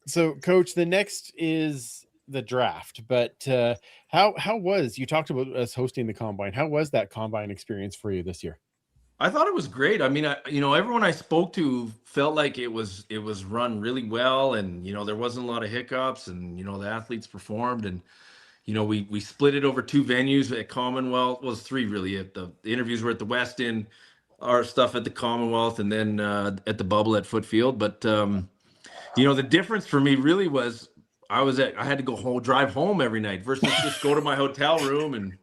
So, Coach, the next is the draft, but how was, you talked about us hosting the combine. How was that combine experience for you this year?
I thought it was great. I mean, everyone I spoke to felt like it was run really well, and there wasn't a lot of hiccups, and the athletes performed, and we split it over 2 venues at Commonwealth. Well, it was 3 really. The interviews were at the West End, our stuff at the Commonwealth, and then at the Bubble at Footfield. But the difference for me really was I had to go home, drive home every night versus just go to my hotel room and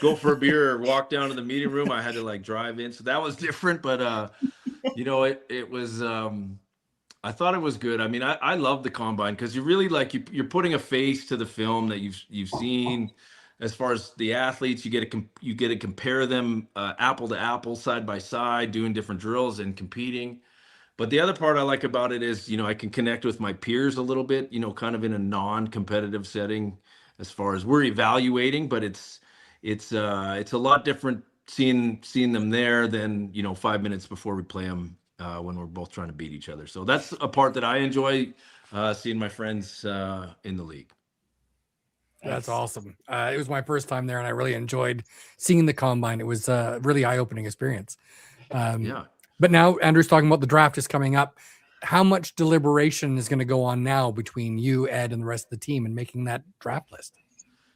go for a beer or walk down to the meeting room. I had to drive in. So that was different, but it was, I thought it was good. I mean, I love the combine because you really you're putting a face to the film that you've seen. As far as the athletes, you get to compare them apple to apple, side by side, doing different drills and competing. But the other part I like about it is, I can connect with my peers a little bit, kind of in a non-competitive setting as far as we're evaluating, but it's a lot different seeing them there than 5 minutes before we play them when we're both trying to beat each other. So that's a part that I enjoy, seeing my friends in the league.
That's awesome. It was my first time there, and I really enjoyed seeing the combine. It was a really eye-opening experience.
Yeah.
But now Andrew's talking about the draft is coming up. How much deliberation is going to go on now between you, Ed, and the rest of the team in making that draft list?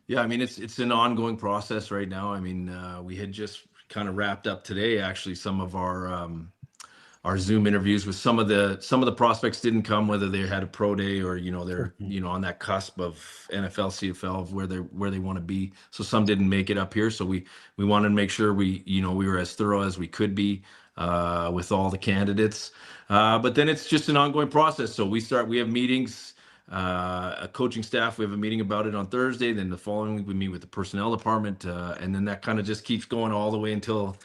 Yeah, I mean, it's an ongoing process right now. I mean, we had just kind of wrapped up today, actually, some of our Zoom interviews with some of the prospects didn't come, whether they had a pro day or they're on that cusp of NFL, CFL, of where they want to be. So some didn't make it up here. So we wanted to make sure we were as thorough as we could be with all the candidates. But then it's just an ongoing process. So we have meetings, a coaching staff. We have a meeting about it on Thursday. Then the following week we meet with the personnel department, and then that kind of just keeps going all the way until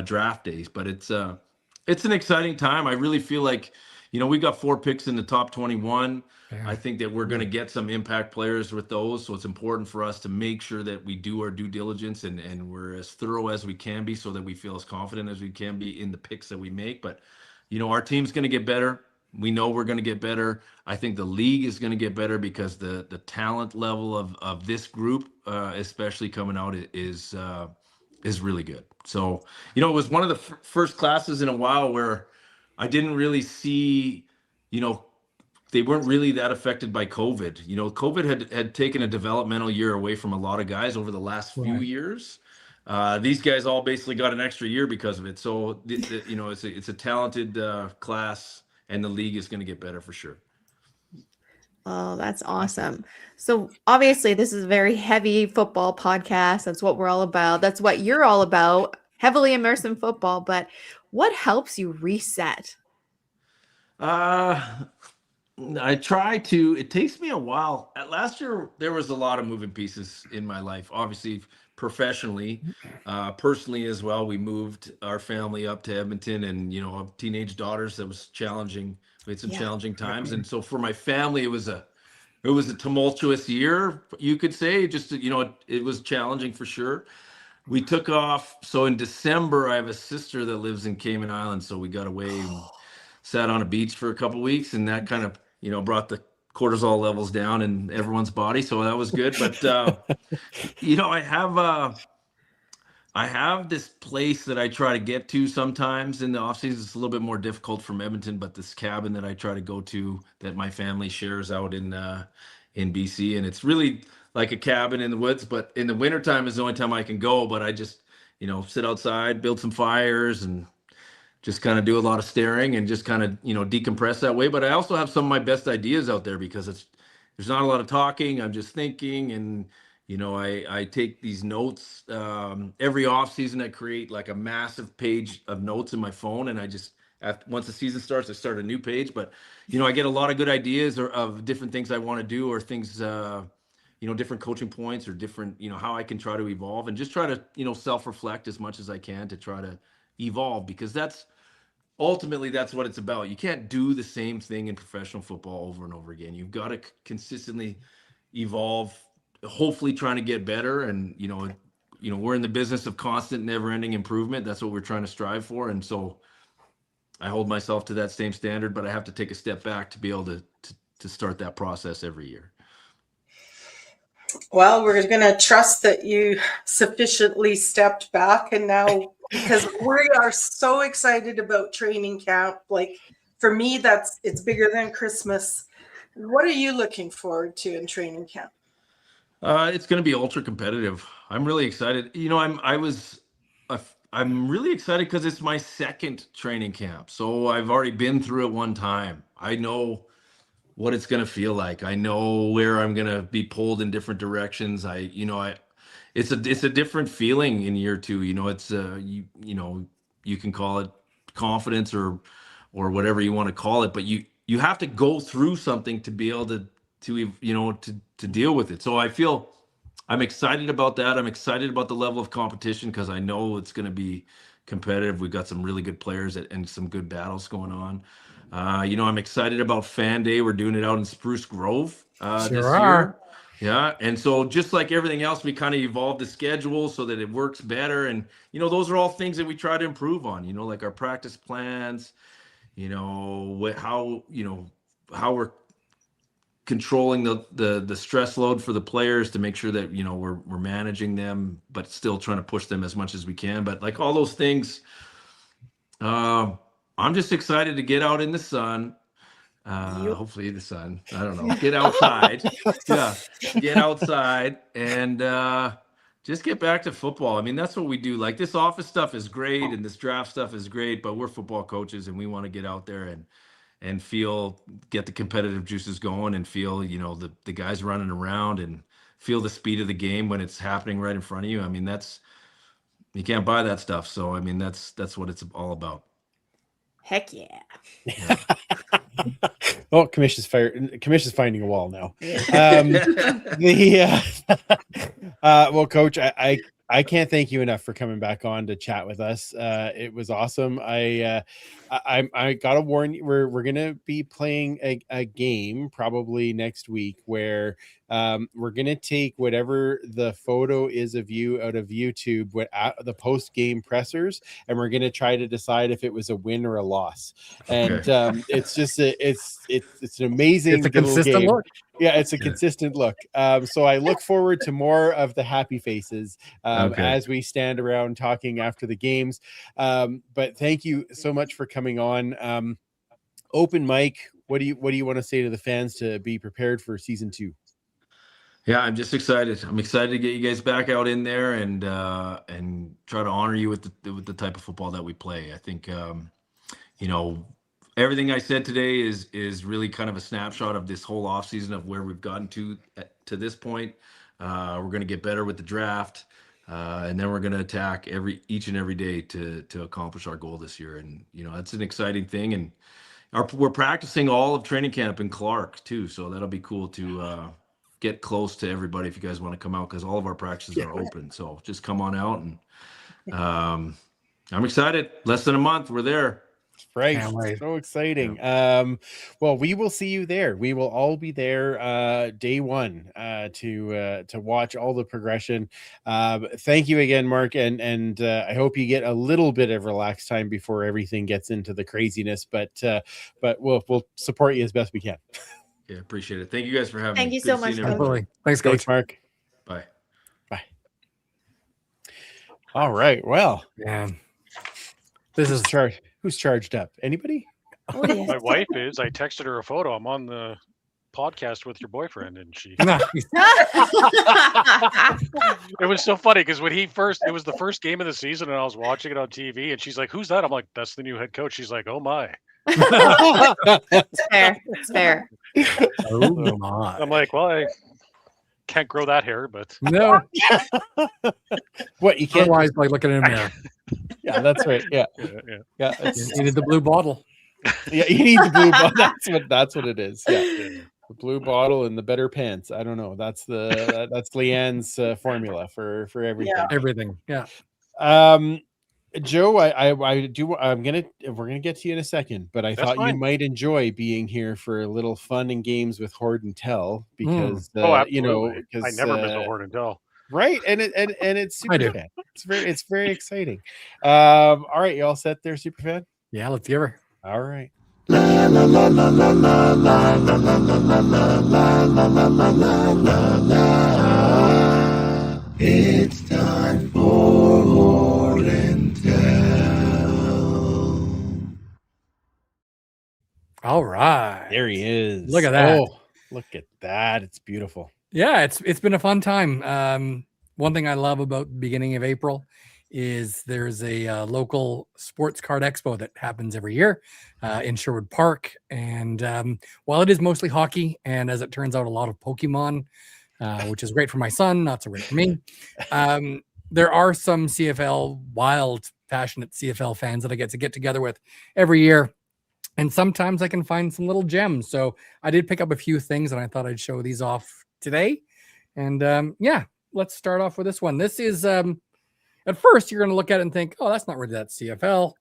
draft days. But it's an exciting time. I really feel like, we got 4 picks in the top 21. Yeah. I think that we're going to get some impact players with those. So it's important for us to make sure that we do our due diligence and we're as thorough as we can be so that we feel as confident as we can be in the picks that we make. But, our team's going to get better. We know we're going to get better. I think the league is going to get better because the talent level of this group, especially coming out, is really good. So, it was one of the first classes in a while where I didn't really see, they weren't really that affected by COVID. COVID had taken a developmental year away from a lot of guys over the last few years. These guys all basically got an extra year because of it. So, it's a talented class, and the league is going to get better for sure.
Oh, that's awesome. So obviously this is a very heavy football podcast. That's what we're all about. That's what you're all about, heavily immersed in football. But what helps you reset?
I try to. It takes me a while. Last year, there was a lot of moving pieces in my life. Obviously, professionally, personally as well. We moved our family up to Edmonton, and teenage daughters. That was challenging. We had some challenging times, and so for my family, it was a tumultuous year, you could say. Just it was challenging for sure. We took off. So in December, I have a sister that lives in Cayman Islands, so we got away and sat on a beach for a couple of weeks, and that kind of brought the cortisol levels down in everyone's body, so that was good. But I have I have this place that I try to get to sometimes in the off season. It's a little bit more difficult from Edmonton, but this cabin that I try to go to that my family shares out in BC, and it's really like a cabin in the woods. But in the wintertime is the only time I can go. But I just sit outside, build some fires, and just kind of do a lot of staring and just kind of decompress that way. But I also have some of my best ideas out there because there's not a lot of talking. I'm just thinking, and I take these notes every off season. I create like a massive page of notes in my phone, and I just once the season starts, I start a new page. But I get a lot of good ideas of different things I want to do, or things different coaching points, or different how I can try to evolve, and just try to self-reflect as much as I can to try to evolve, because ultimately that's what it's about. You can't do the same thing in professional football over and over again. You've got to consistently evolve, hopefully trying to get better. And we're in the business of constant, never-ending improvement. That's what we're trying to strive for. And so I hold myself to that same standard, but I have to take a step back to be able to start that process every year.
Well, we're going to trust that you sufficiently stepped back, and now, because we are so excited about training camp, like for me, it's bigger than Christmas. What are you looking forward to in training camp?
It's going to be ultra competitive. I'm really excited. I'm really excited because it's my second training camp. So I've already been through it one time. I know what it's going to feel like. I know where I'm going to be pulled in different directions. It's a different feeling in year two. It's you can call it confidence or whatever you want to call it, but you have to go through something to be able to deal with it. So I'm excited about that. I'm excited about the level of competition because I know it's going to be competitive. We've got some really good players and some good battles going on. I'm excited about Fan Day. We're doing it out in Spruce Grove this year. Yeah. And so just like everything else, we kind of evolved the schedule so that it works better. And, those are all things that we try to improve on, like our practice plans, how we're controlling the stress load for the players to make sure that, we're managing them, but still trying to push them as much as we can. But like all those things, I'm just excited to get out in the sun. Hopefully the sun, I don't know, get outside. Yeah, get outside and just get back to football. I mean, that's what we do. Like this office stuff is great and this draft stuff is great, but we're football coaches and we want to get out there and get the competitive juices going and feel, the guys running around and feel the speed of the game when it's happening right in front of you. I mean, you can't buy that stuff. So, I mean, that's what it's all about.
Heck yeah.
Well, Commission's finding a wall now. Well, Coach, I can't thank you enough for coming back on to chat with us. It was awesome. I gotta warn you, we're gonna be playing a game probably next week where we're gonna take whatever the photo is of you out of YouTube, the post-game pressers, and we're gonna try to decide if it was a win or a loss. And it's just it's an amazing
it's a consistent
game.
look.
Yeah, it's a consistent look. So I look forward to more of the happy faces as we stand around talking after the games. But thank you so much for coming on. Open mic, what do you want to say to the fans to be prepared for season 2?
Yeah, I'm just excited. I'm excited to get you guys back out in there and try to honor you with the type of football that we play. I think everything I said today is really kind of a snapshot of this whole offseason of where we've gotten to this point. We're going to get better with the draft, and then we're going to attack each and every day to accomplish our goal this year. And that's an exciting thing. And we're practicing all of training camp in Clark too, so that'll be cool to get close to everybody if you guys want to come out, because all of our practices are open. So just come on out, and I'm excited. Less than a month, we're there.
Right. So exciting. Well, we will see you there. We will all be there day one to watch all the progression. Thank you again, Mark, and I hope you get a little bit of relaxed time before everything gets into the craziness, but we'll support you as best we can.
Yeah, appreciate it. Thank you guys for having me.
Thank you so much.
Absolutely. Thanks, Coach.
Thanks, Mark.
Bye.
Bye. All right. Well,
Yeah. This is
who's charged up? Anybody?
Oh, yes.
My wife is. I texted her a photo. I'm on the podcast with your boyfriend, and she.
nice.
It was so funny because it was the first game of the season, and I was watching it on TV, and she's like, "Who's that?" I'm like, "That's the new head coach." She's like, "Oh my."
It's fair. It's fair.
Oh my.
I'm like, "Well, I can't grow that hair, but
No.
What you can't?
Otherwise, like looking in a mirror.
Yeah, that's right. Yeah,
yeah.
yeah.
You needed the blue bottle.
Yeah, you need the blue bottle. That's what it is. Yeah, the blue bottle and the better pants. I don't know. That's Leanne's formula for everything.
Yeah.
Everything. Yeah.
Joe, we're gonna get to you in a second, but I
That's
thought you
fine.
might enjoy being here for a little fun and games with Horde and Tell because
absolutely.
because
I never miss a Horde and Tell.
right, and it's
I do.
Superfan. It's very exciting. All right, you all set there, Superfan?
Yeah. Let's give her.
All right.
It's time for Horde and Tell.
All right.
There he is.
Look at that.
Oh, look at that. It's beautiful.
Yeah, it's been a fun time. One thing I love about the beginning of April is there's a local sports card expo that happens every year in Sherwood Park. And while it is mostly hockey, and as it turns out, a lot of Pokemon, which is great for my son, not so great for me, there are some wild, passionate CFL fans that I get together with every year. And sometimes I can find some little gems. So I did pick up a few things, and I thought I'd show these off today. And yeah, let's start off with this one. This is, at first, you're going to look at it and think, oh, that's not really that CFL.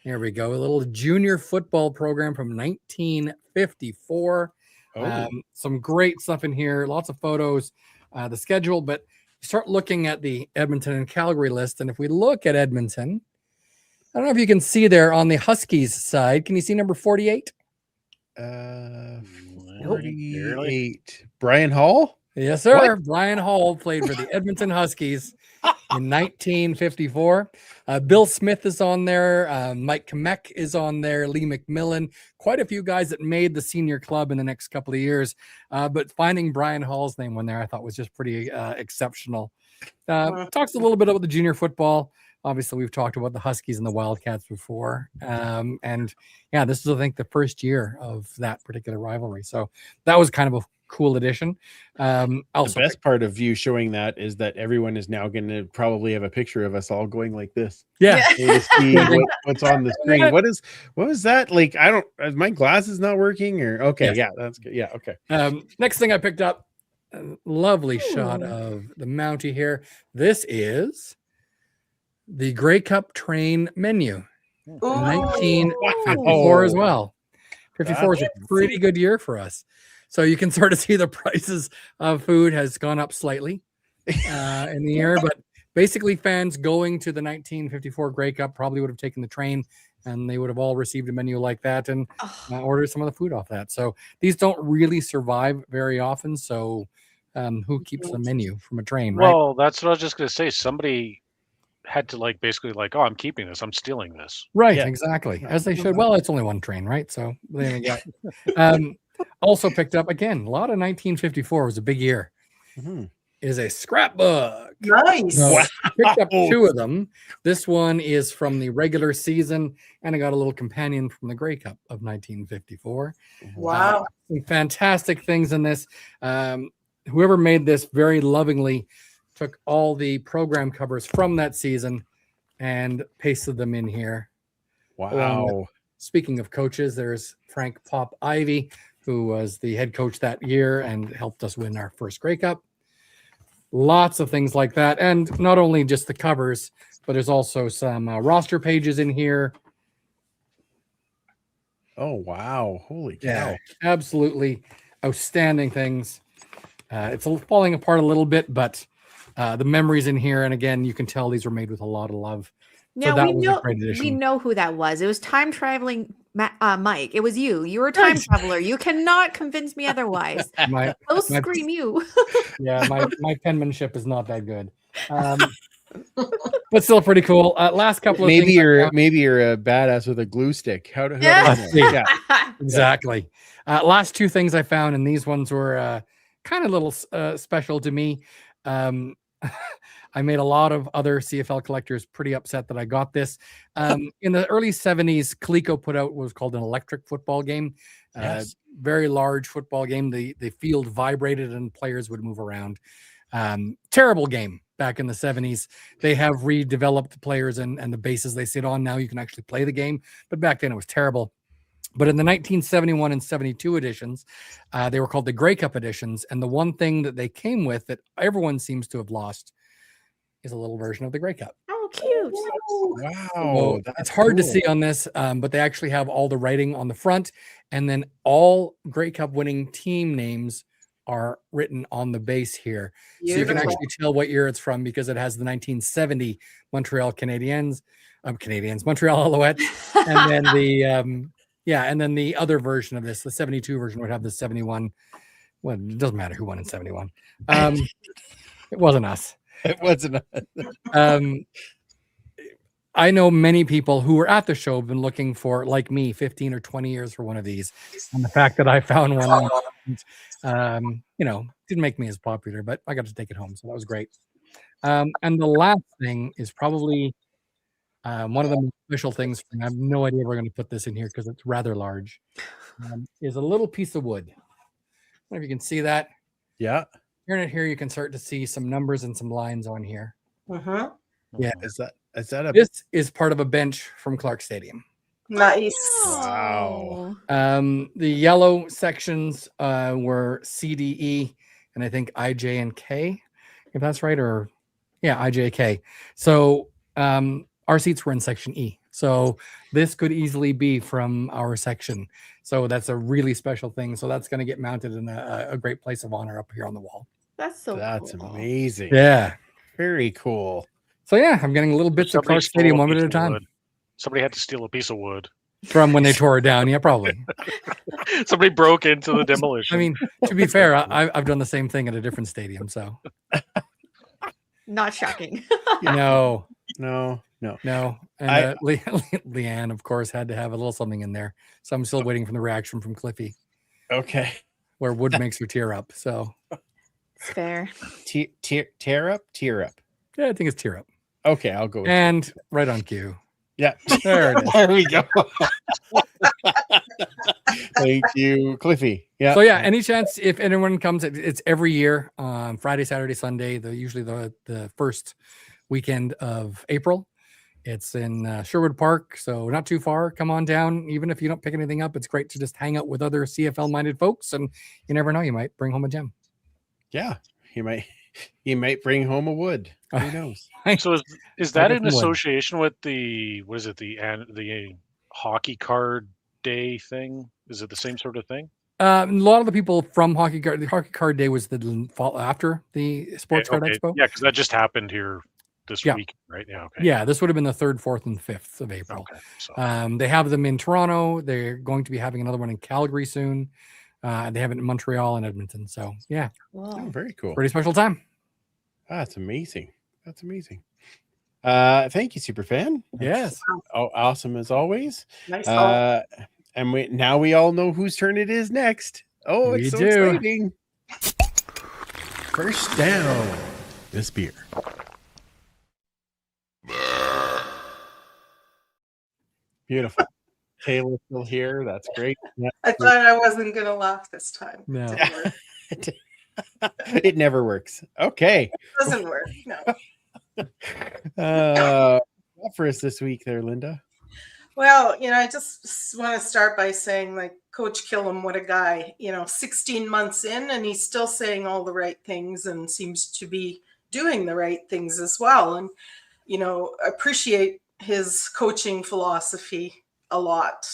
Here we go. A little junior football program from 1954. Some great stuff in here. Lots of photos, the schedule. But you start looking at the Edmonton and Calgary list. And if we look at Edmonton, I don't know if you can see there on the Huskies side. Can you see number 48?
48. Brian Hall?
Yes, sir.
What?
Brian Hall played for the Edmonton Huskies in 1954. Bill Smith is on there. Mike Kamek is on there. Lee McMillan. Quite a few guys that made the senior club in the next couple of years. But finding Brian Hall's name on there, I thought was just pretty exceptional. Talks a little bit about the junior football. Obviously, we've talked about the Huskies and the Wildcats before. And yeah, this is, I think, the first year of that particular rivalry. So that was kind of a cool addition.
The best part of you showing that is that everyone is now going to probably have a picture of us all going like this.
Yeah.
To see what's on the screen. What was that? Like, I don't, my glasses not working or okay.
Yes.
Yeah, that's good. Yeah. Okay.
Next thing I picked up, a lovely shot of the Mountie here. This is the Grey Cup train menu. 1954 as well. 54 is a pretty good year for us. So you can sort of see the prices of food has gone up slightly in the year, but basically fans going to the 1954 Grey Cup probably would have taken the train and they would have all received a menu like that and ordered some of the food off that. So these don't really survive very often. So who keeps the menu from a train, right?
Well, that's what I was just going to say. Somebody had to basically oh, I'm keeping this. I'm stealing this.
Right, exactly. As they should. Well, it's only one train, right? So there you go. Also picked up, again, a lot of 1954 was a big year. Is a scrapbook.
Nice.
So picked up two of them. This one is from the regular season, and I got a little companion from the Grey Cup of 1954.
Wow.
Some fantastic things in this. Whoever made this very lovingly took all the program covers from that season and pasted them in here.
Wow.
Speaking of coaches, there's Frank Pop Ivy, who was the head coach that year and helped us win our first Grey Cup. Lots of things like that. And not only just the covers, but there's also some roster pages in here.
Oh, wow. Holy cow.
Yeah, absolutely outstanding things. It's falling apart a little bit, but the memories in here. And again, you can tell these were made with a lot of love.
Now
so
we know who that was. It was time traveling Mike. It was you. You were a time traveler. You cannot convince me otherwise. I'll scream you.
Yeah, my penmanship is not that good. but still pretty cool. Last couple of
maybe
things.
you're a badass with a glue stick. How do
Yeah.
Yeah, exactly. Last two things I found, and these ones were kind of little special to me. I made a lot of other CFL collectors pretty upset that I got this. In the early 70s, Coleco put out what was called an electric football game.
Yes.
Very large football game. The field vibrated and players would move around. Terrible game back in the 70s. They have redeveloped the players and the bases they sit on. Now you can actually play the game, but back then it was terrible. But in the 1971 and 72 editions, they were called the Grey Cup editions. And the one thing that they came with that everyone seems to have lost is a little version of the Grey Cup.
Oh, cute.
Wow.
So it's hard to see on this, but they actually have all the writing on the front. And then all Grey Cup winning team names are written on the base here. So you can actually tell what year it's from because it has the 1970 Montreal Canadiens, Montreal Alouettes, and then the and then the other version of this, the 72 version would have the 71. Well, it doesn't matter who won in 71. It wasn't us.
It wasn't.
I know many people who were at the show have been looking for, like me, 15 or 20 years for one of these. And the fact that I found one, didn't make me as popular, but I got to take it home. So that was great. And the last thing is probably one of the most special things. I have no idea we're going to put this in here because it's rather large. Is a little piece of wood. I don't know if you can see that.
Yeah.
Here you can start to see some numbers and some lines on here.
Yeah. Is that
This is part of a bench from Clark Stadium.
Nice.
Wow.
The yellow sections were CDE and I think IJ and K, if that's right, or IJK. So our seats were in section E. So this could easily be from our section. So that's a really special thing. So that's going to get mounted in a great place of honor up here on the wall.
That's cool.
Amazing.
Yeah.
Very cool.
So I'm getting little bits of Clark Stadium one at a time.
Somebody had to steal a piece of wood
from when they tore it down. Yeah, probably.
Somebody broke into the demolition.
I mean, to be fair, I've done the same thing at a different stadium. So
not shocking.
No.
And
Leanne, of course, had to have a little something in there. So I'm still waiting for the reaction from Cliffy.
Okay.
Where wood makes her tear up. So
it's fair.
Tear up.
Yeah, I think it's tear up.
Okay, I'll go with
and that. Right on cue.
Yeah.
There it is.
There we go. Thank you, Cliffy. Yeah.
So any chance if anyone comes, it's every year on Friday, Saturday, Sunday, usually the first weekend of April. It's in Sherwood Park, so not too far. Come on down. Even if you don't pick anything up, it's great to just hang out with other CFL-minded folks, and you never know, you might bring home a gem.
Yeah, you might bring home a wood. Who knows?
So is that in association with the hockey card day thing? Is it the same sort of thing?
A lot of the people from the hockey card day was the fall after the sports card expo.
Yeah, because that just happened here this week, right? Yeah. Okay.
Yeah, this would have been the 3rd, 4th, and 5th of April.
Okay. So.
They have them in Toronto. They're going to be having another one in Calgary soon. They have it in Montreal and Edmonton. So yeah.
Wow. Oh, very cool.
Pretty special time.
That's amazing. Thank you, Superfan.
Yes.
Awesome as always.
Nice.
And we all know whose turn it is next. Oh, it's so exciting. First down. This beer. Beautiful. Taylor's still here. That's great.
I thought I wasn't going to laugh this time.
No.
It never works. Okay.
It doesn't work. No.
What for us this week there, Linda?
Well, I just want to start by saying, like, Coach Kilam, what a guy, 16 months in, and he's still saying all the right things and seems to be doing the right things as well. And, appreciate his coaching philosophy a lot.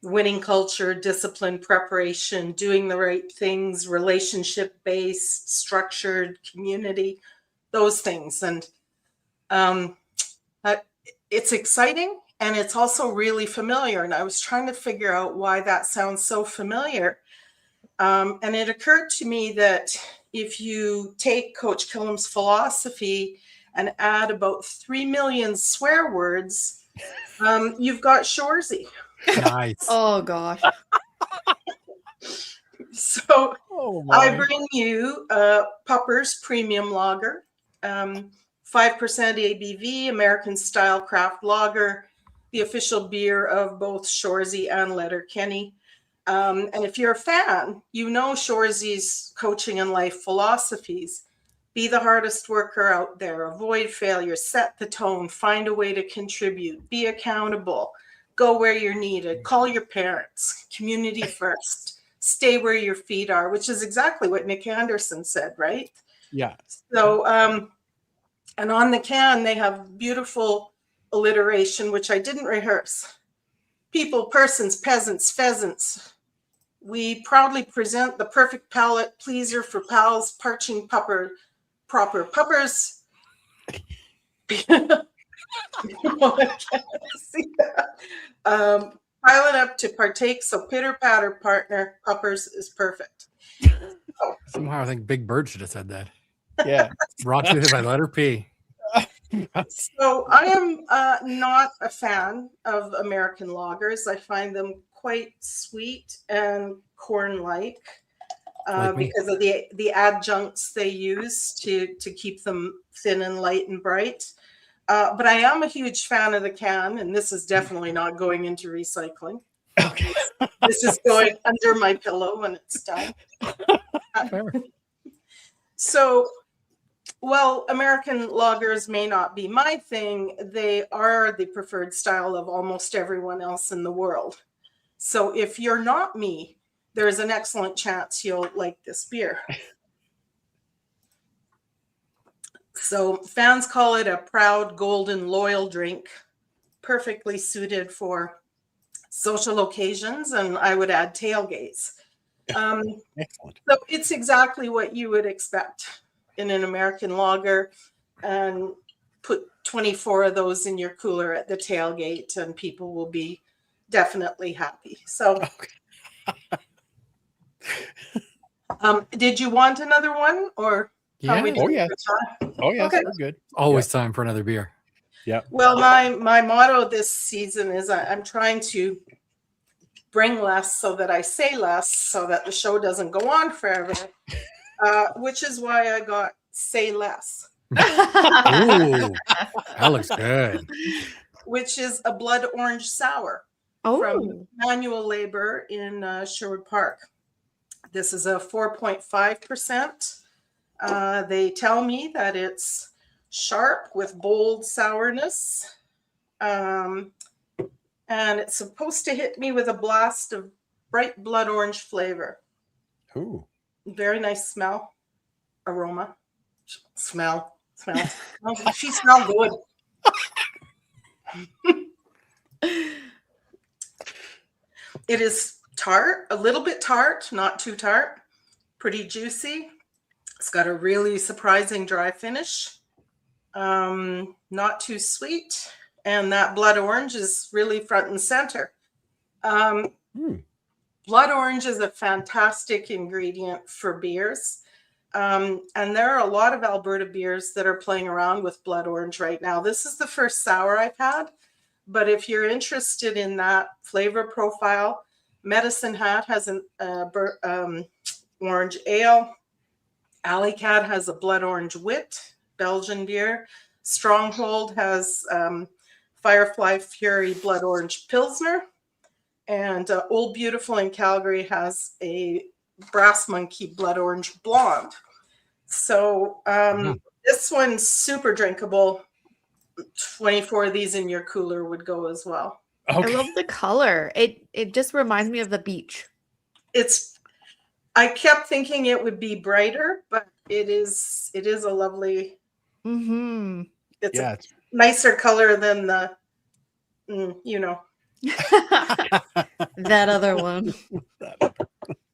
Winning culture, discipline, preparation, doing the right things, relationship-based, structured, community, those things. And it's exciting. And it's also really familiar. And I was trying to figure out why that sounds so familiar. And it occurred to me that if you take Coach Kilam's philosophy and add about 3 million swear words, you've got Shorzy.
Nice.
Oh gosh.
So
Oh
I
my.
bring you Pupper's Premium Lager, 5% ABV, American style craft lager, the official beer of both Shorzy and Letterkenny. And if you're a fan, you know Shorzy's coaching and life philosophies. Be the hardest worker out there, avoid failure, set the tone, find a way to contribute, be accountable, go where you're needed, call your parents, community first, stay where your feet are, which is exactly what Nick Anderson said, right?
Yeah.
So, and on the can, they have beautiful alliteration, which I didn't rehearse. People, persons, peasants, pheasants. We proudly present the perfect palate pleaser for pals, parching proper puppers. Pile it up to partake, so pitter patter, partner, puppers is perfect.
Somehow I think Big Bird should have said that.
Yeah.
Brought to you by letter P.
So I am not a fan of American lagers. I find them quite sweet and corn-like because of the adjuncts they use to keep them thin and light and bright. But I am a huge fan of the can, and this is definitely not going into recycling.
Okay.
This is going under my pillow when it's done. So, well, American lagers may not be my thing. They are the preferred style of almost everyone else in the world. So if you're not me, there's an excellent chance you'll like this beer. So fans call it a proud, golden, loyal drink, perfectly suited for social occasions, and I would add tailgates.
Excellent.
So it's exactly what you would expect in an American lager, and put 24 of those in your cooler at the tailgate and people will be definitely happy. So did you want another one, or
Yeah.
Oh yeah. Oh yeah.
Okay.
We're good.
Always time for another beer.
Yeah.
Well, my motto this season is I'm trying to bring less so that I say less, so that the show doesn't go on forever, which is why I got Say Less.
Ooh, that looks good.
Which is a blood orange sour from Manual Labor in Sherwood Park. This is a 4.5%. They tell me that it's sharp with bold sourness. And it's supposed to hit me with a blast of bright blood orange flavor.
Ooh.
Very nice smell, aroma. Smell. Oh, she smells good. It is tart, a little bit tart, not too tart, pretty juicy. It's got a really surprising dry finish, not too sweet, and that blood orange is really front and center. Blood orange is a fantastic ingredient for beers. And there are a lot of Alberta beers that are playing around with blood orange right now. This is the first sour I've had, but if you're interested in that flavor profile, Medicine Hat has an orange ale. Alley Cat has a blood orange wit, Belgian beer. Stronghold has Firefly Fury blood orange pilsner. And Old Beautiful in Calgary has a Brass Monkey blood orange blonde. So this one's super drinkable. 24 of these in your cooler would go as well.
Okay.
I love the color. It just reminds me of the beach.
I kept thinking it would be brighter, but it is a lovely. It's a nicer color than the
that other one.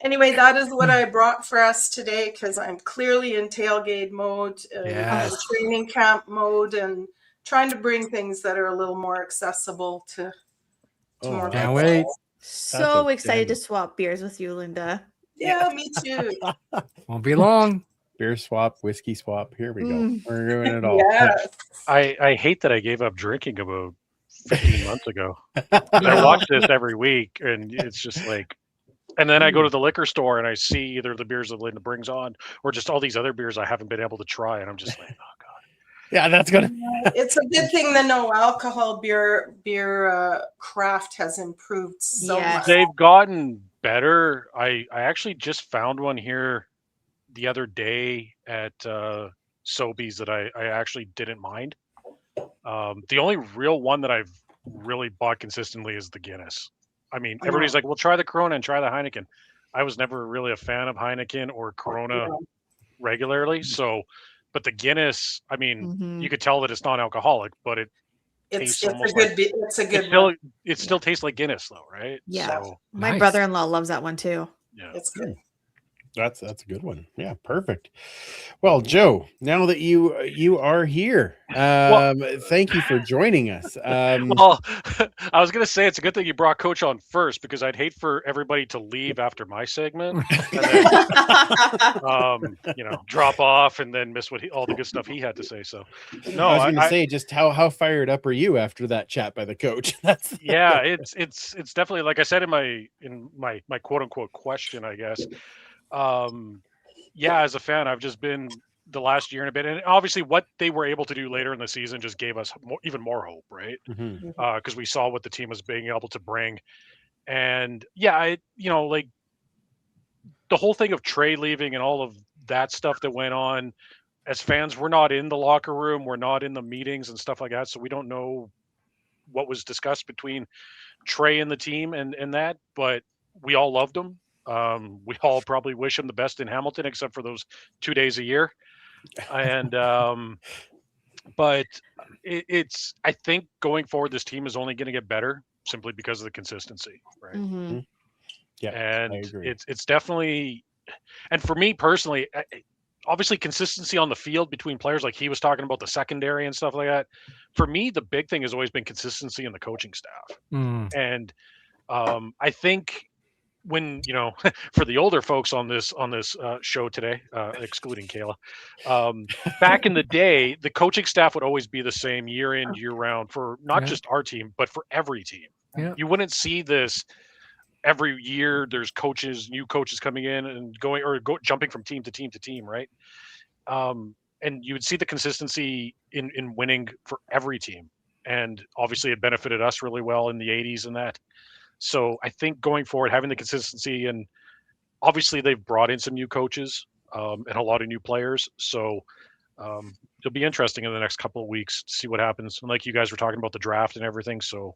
Anyway, that is what I brought for us today, because I'm clearly in tailgate mode, training camp mode, and trying to bring things that are a little more accessible to more people.
Can't wait.
So excited to swap beers with you, Linda.
Yeah, me too.
Won't be long.
Beer swap, whiskey swap. Here we go.
Mm.
We're doing it all.
Yes.
I hate that I gave up drinking about 15 months ago. I
Yeah.
watch this every week, and it's just like, and then I go to the liquor store and I see either the beers that Linda brings on or just all these other beers I haven't been able to try, and I'm just like, oh god.
Yeah, that's gonna.
It's a good thing the no alcohol beer craft has improved so
Yes.
much.
They've gotten better. I actually just found one here the other day at Sobeys that I actually didn't mind. The only real one that I've really bought consistently is the Guinness. I mean, everybody's like, well, try the Corona and try the Heineken. I was never really a fan of Heineken or Corona regularly. So, but the Guinness, I mean, you could tell that it's non-alcoholic, but
It's
tastes
a
almost
good
like,
it's a good one.
it still tastes like Guinness though, right?
Yeah.
So,
My
Nice.
brother-in-law loves that one too.
yeah.
It's good.
That's a good one. Yeah, perfect. Well, Joe, now that you are here, thank you for joining us.
Well, I was going to say it's a good thing you brought Coach on first because I'd hate for everybody to leave after my segment and then, drop off and then miss all the good stuff he had to say. So, no,
I was going to say, just how fired up are you after that chat by the coach? That's
yeah, it's definitely, like I said in my quote unquote question, I guess. Yeah, as a fan, I've just been the last year and a bit, and obviously what they were able to do later in the season just gave us even more hope, right? Because we saw what the team was being able to bring, and yeah, like the whole thing of Trey leaving and all of that stuff that went on. As fans, we're not in the locker room, we're not in the meetings and stuff like that, so we don't know what was discussed between Trey and the team and that, but we all loved him. We all probably wish him the best in Hamilton, except for those 2 days a year. And but it's I think going forward, this team is only going to get better simply because of the consistency, right?
Yeah,
and
I agree.
it's definitely, and for me personally, obviously consistency on the field between players, like he was talking about the secondary and stuff like that. For me, the big thing has always been consistency in the coaching staff, and I think. When for the older folks on this show today, excluding Kayla, back in the day, the coaching staff would always be the same year in, year round for not just our team, but for every team.
Yeah.
You wouldn't see this every year. There's new coaches coming in and jumping from team to team to team, right? And you would see the consistency in winning for every team, and obviously it benefited us really well in the 80s and that. So I think going forward, having the consistency, and obviously they've brought in some new coaches and a lot of new players. So it'll be interesting in the next couple of weeks to see what happens. And like you guys were talking about the draft and everything. So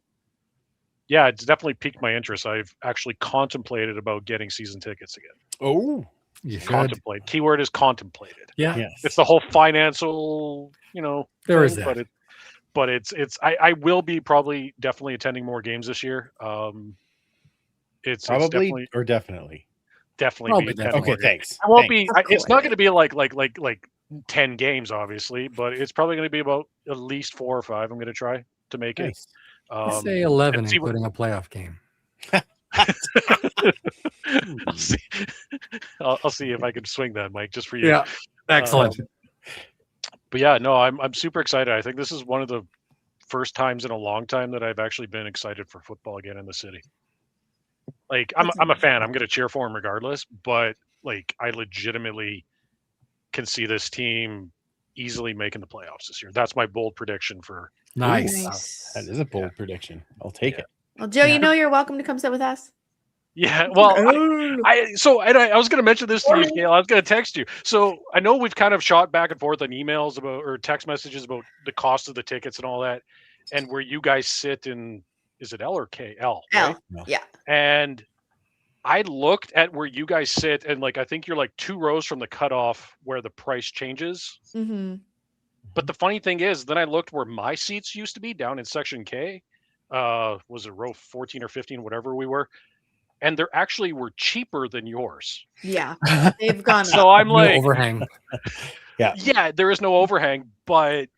yeah, it's definitely piqued my interest. I've actually contemplated about getting season tickets again.
Oh,
you should.
Contemplate. Keyword is contemplated.
Yeah.
yes.
It's the whole financial,
There is
thing,
that.
but I will be probably definitely attending more games this year. It's
Probably or definitely.
definitely be attending
Okay,
more games.
thanks.
I won't
Thanks.
be. It's not going to be like 10 games, obviously, but it's probably going to be about at least 4 or 5. I'm going to try to make
Nice.
it.
Let's say 11,
and see
including a playoff game.
I'll see if I can swing that, Mike, just for you.
Yeah, excellent.
But yeah, no, I'm super excited. I think this is one of the first times in a long time that I've actually been excited for football again in the city. Like I'm a fan. I'm going to cheer for him regardless, but like I legitimately can see this team easily making the playoffs this year. That's my bold prediction for.
Nice.
That is a bold prediction. I'll take it.
Well, Joe, you're welcome to come sit with us.
Yeah, well, I was going to mention this to you, Gail. I was going to text you. So I know we've kind of shot back and forth on emails or text messages about the cost of the tickets and all that, and where you guys sit in, is it L or K? L. Right?
L. Yeah.
And I looked at where you guys sit, and like I think you're like 2 rows from the cutoff where the price changes.
Mm-hmm.
But the funny thing is, then I looked where my seats used to be down in section K. Was it row 14 or 15, whatever we were? And they actually were cheaper than yours.
Yeah, they've gone
So
up.
I'm like,
No overhang.
yeah, there is no overhang, but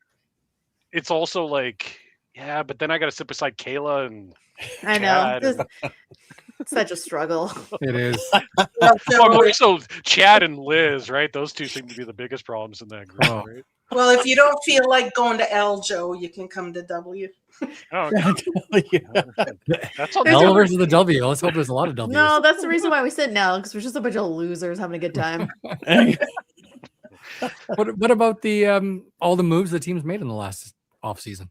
it's also like, yeah, but then I got to sit beside Kayla and
I know.
Chad
Such a struggle.
It is.
Well, more so Chad and Liz, right? Those two seem to be the biggest problems in that group,
Oh.
right?
Well, if you don't feel like going to L, Joe, you can come to W.
Oh,
Yeah.
that's on
L
the
versus the W. Let's hope there's a lot of W's.
No, that's the reason why we sit now, because we're just a bunch of losers having a good time.
What about the all the moves the team's made in the last off season?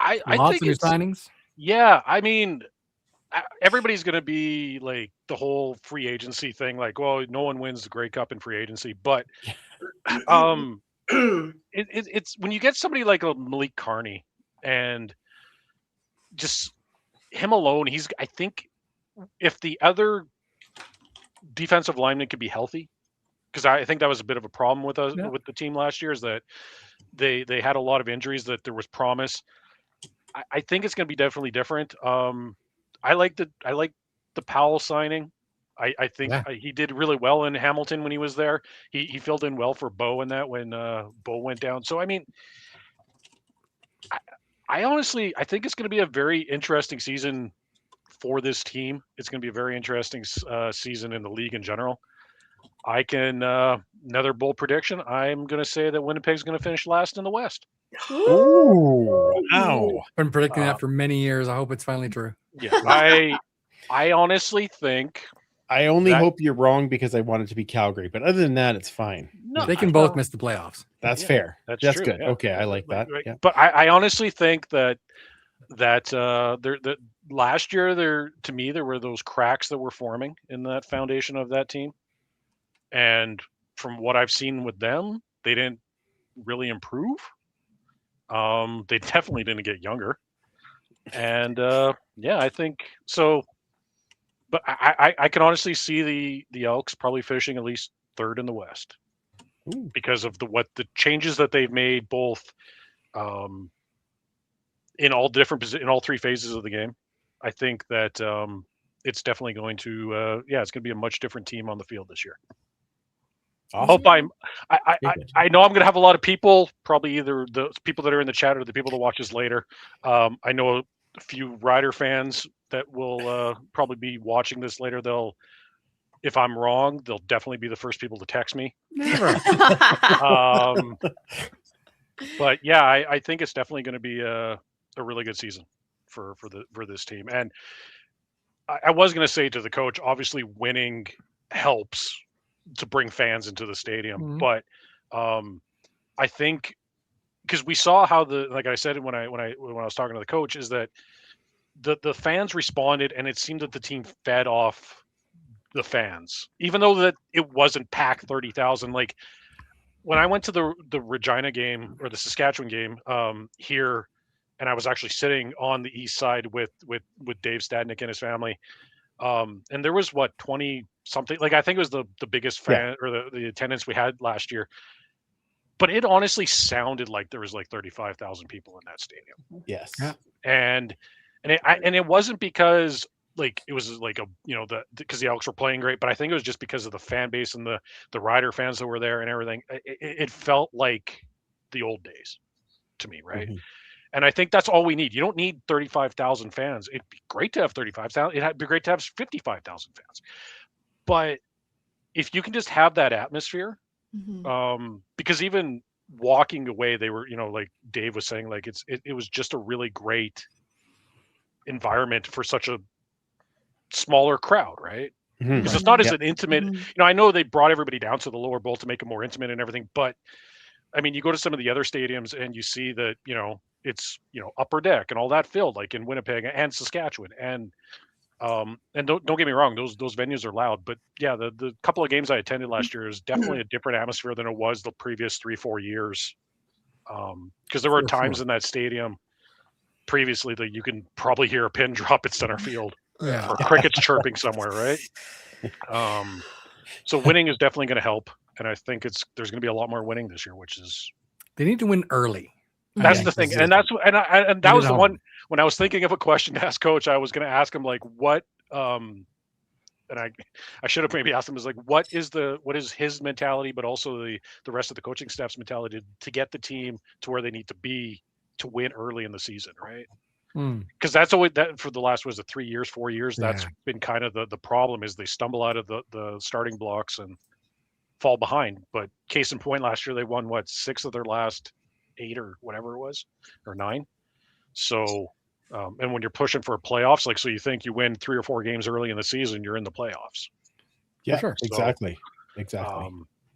I
Lots
think
of new
it's
signings.
yeah. I mean, everybody's going to be like the whole free agency thing. Like, well, no one wins the Grey Cup in free agency, but it's when you get somebody like a Malik Carney and just him alone. I think if the other defensive lineman could be healthy, because I think that was a bit of a problem with us with the team last year, is that they had a lot of injuries, that there was promise. I think it's going to be definitely different. I like the Powell signing. I think he did really well in Hamilton when he was there. He filled in well for Bo in that when Bo went down. So I mean, I honestly think it's going to be a very interesting season for this team. It's going to be a very interesting season in the league in general. I can another bold prediction. I'm going to say that Winnipeg's going to finish last in the West.
Ooh, wow.
Been predicting that for many years. I hope it's finally true.
Yeah, I honestly think.
I only hope you're wrong because I want it to be Calgary, but other than that, it's fine.
No, they can both miss the playoffs.
That's fair. That's
true,
good.
yeah.
Okay, I like that.
Right.
Yeah.
But I honestly think that last year there were those cracks that were forming in that foundation of that team, and from what I've seen with them, they didn't really improve. They definitely didn't get younger, and I think so. But I can honestly see the Elks probably finishing at least third in the West.
Ooh.
Because of the changes that they've made, both in all three phases of the game. I think that it's definitely going to it's going to be a much different team on the field this year.
Awesome.
I know I'm going to have a lot of people, probably either the people that are in the chat or the people that watch us later. I know a few Rider fans that will probably be watching this later. If I'm wrong, they'll definitely be the first people to text me.
Never.
But yeah, I think it's definitely going to be a really good season for this team. And I was going to say to the coach, obviously winning helps to bring fans into the stadium, but I think because we saw how like I said when I was talking to the coach, is that the fans responded, and it seemed that the team fed off the fans, even though that it wasn't packed 30,000. Like when I went to the Regina game or the Saskatchewan game here, and I was actually sitting on the east side with Dave Stadnek and his family, and there was 20 something, like I think it was the biggest fan or the attendance we had last year, but it honestly sounded like there was like 35,000 people in that stadium.
Yes.
And it wasn't because like it was like because the Elks were playing great, but I think it was just because of the fan base and the Rider fans that were there and everything. It felt like the old days to me, right? Mm-hmm. And I think that's all we need. You don't need 35,000 fans. It'd be great to have 35,000. It'd be great to have 55,000 fans. But if you can just have that atmosphere, because even walking away, they were, like Dave was saying, like it was just a really great environment for such a smaller crowd, right? Because it's not as an intimate. I know they brought everybody down to the lower bowl to make it more intimate and everything, but I mean, you go to some of the other stadiums and you see that it's upper deck and all that filled, like in Winnipeg and Saskatchewan, and don't get me wrong, those venues are loud, but yeah, the couple of games I attended last year is definitely a different atmosphere than it was the previous 3-4 years, because there were times in that stadium previously that you can probably hear a pin drop at center field or crickets chirping somewhere, right? So winning is definitely going to help, and I think there's going to be a lot more winning this year, which is
they need to win early.
That's the thing, and that was the one when I was thinking of a question to ask Coach. I was going to ask him like what, and I should have maybe asked him is like what is his mentality, but also the rest of the coaching staff's mentality to get the team to where they need to be to win early in the season, right? Because that's always that for the last 3 years, 4 years. That's
Yeah.
been kind of the problem is they stumble out of the starting blocks and fall behind. But case in point, last year they won 6 of their last 8 or whatever it was, or 9. So, and when you're pushing for playoffs, like, so you think you win 3 or 4 games early in the season, you're in the playoffs.
Yeah,
sure.
exactly.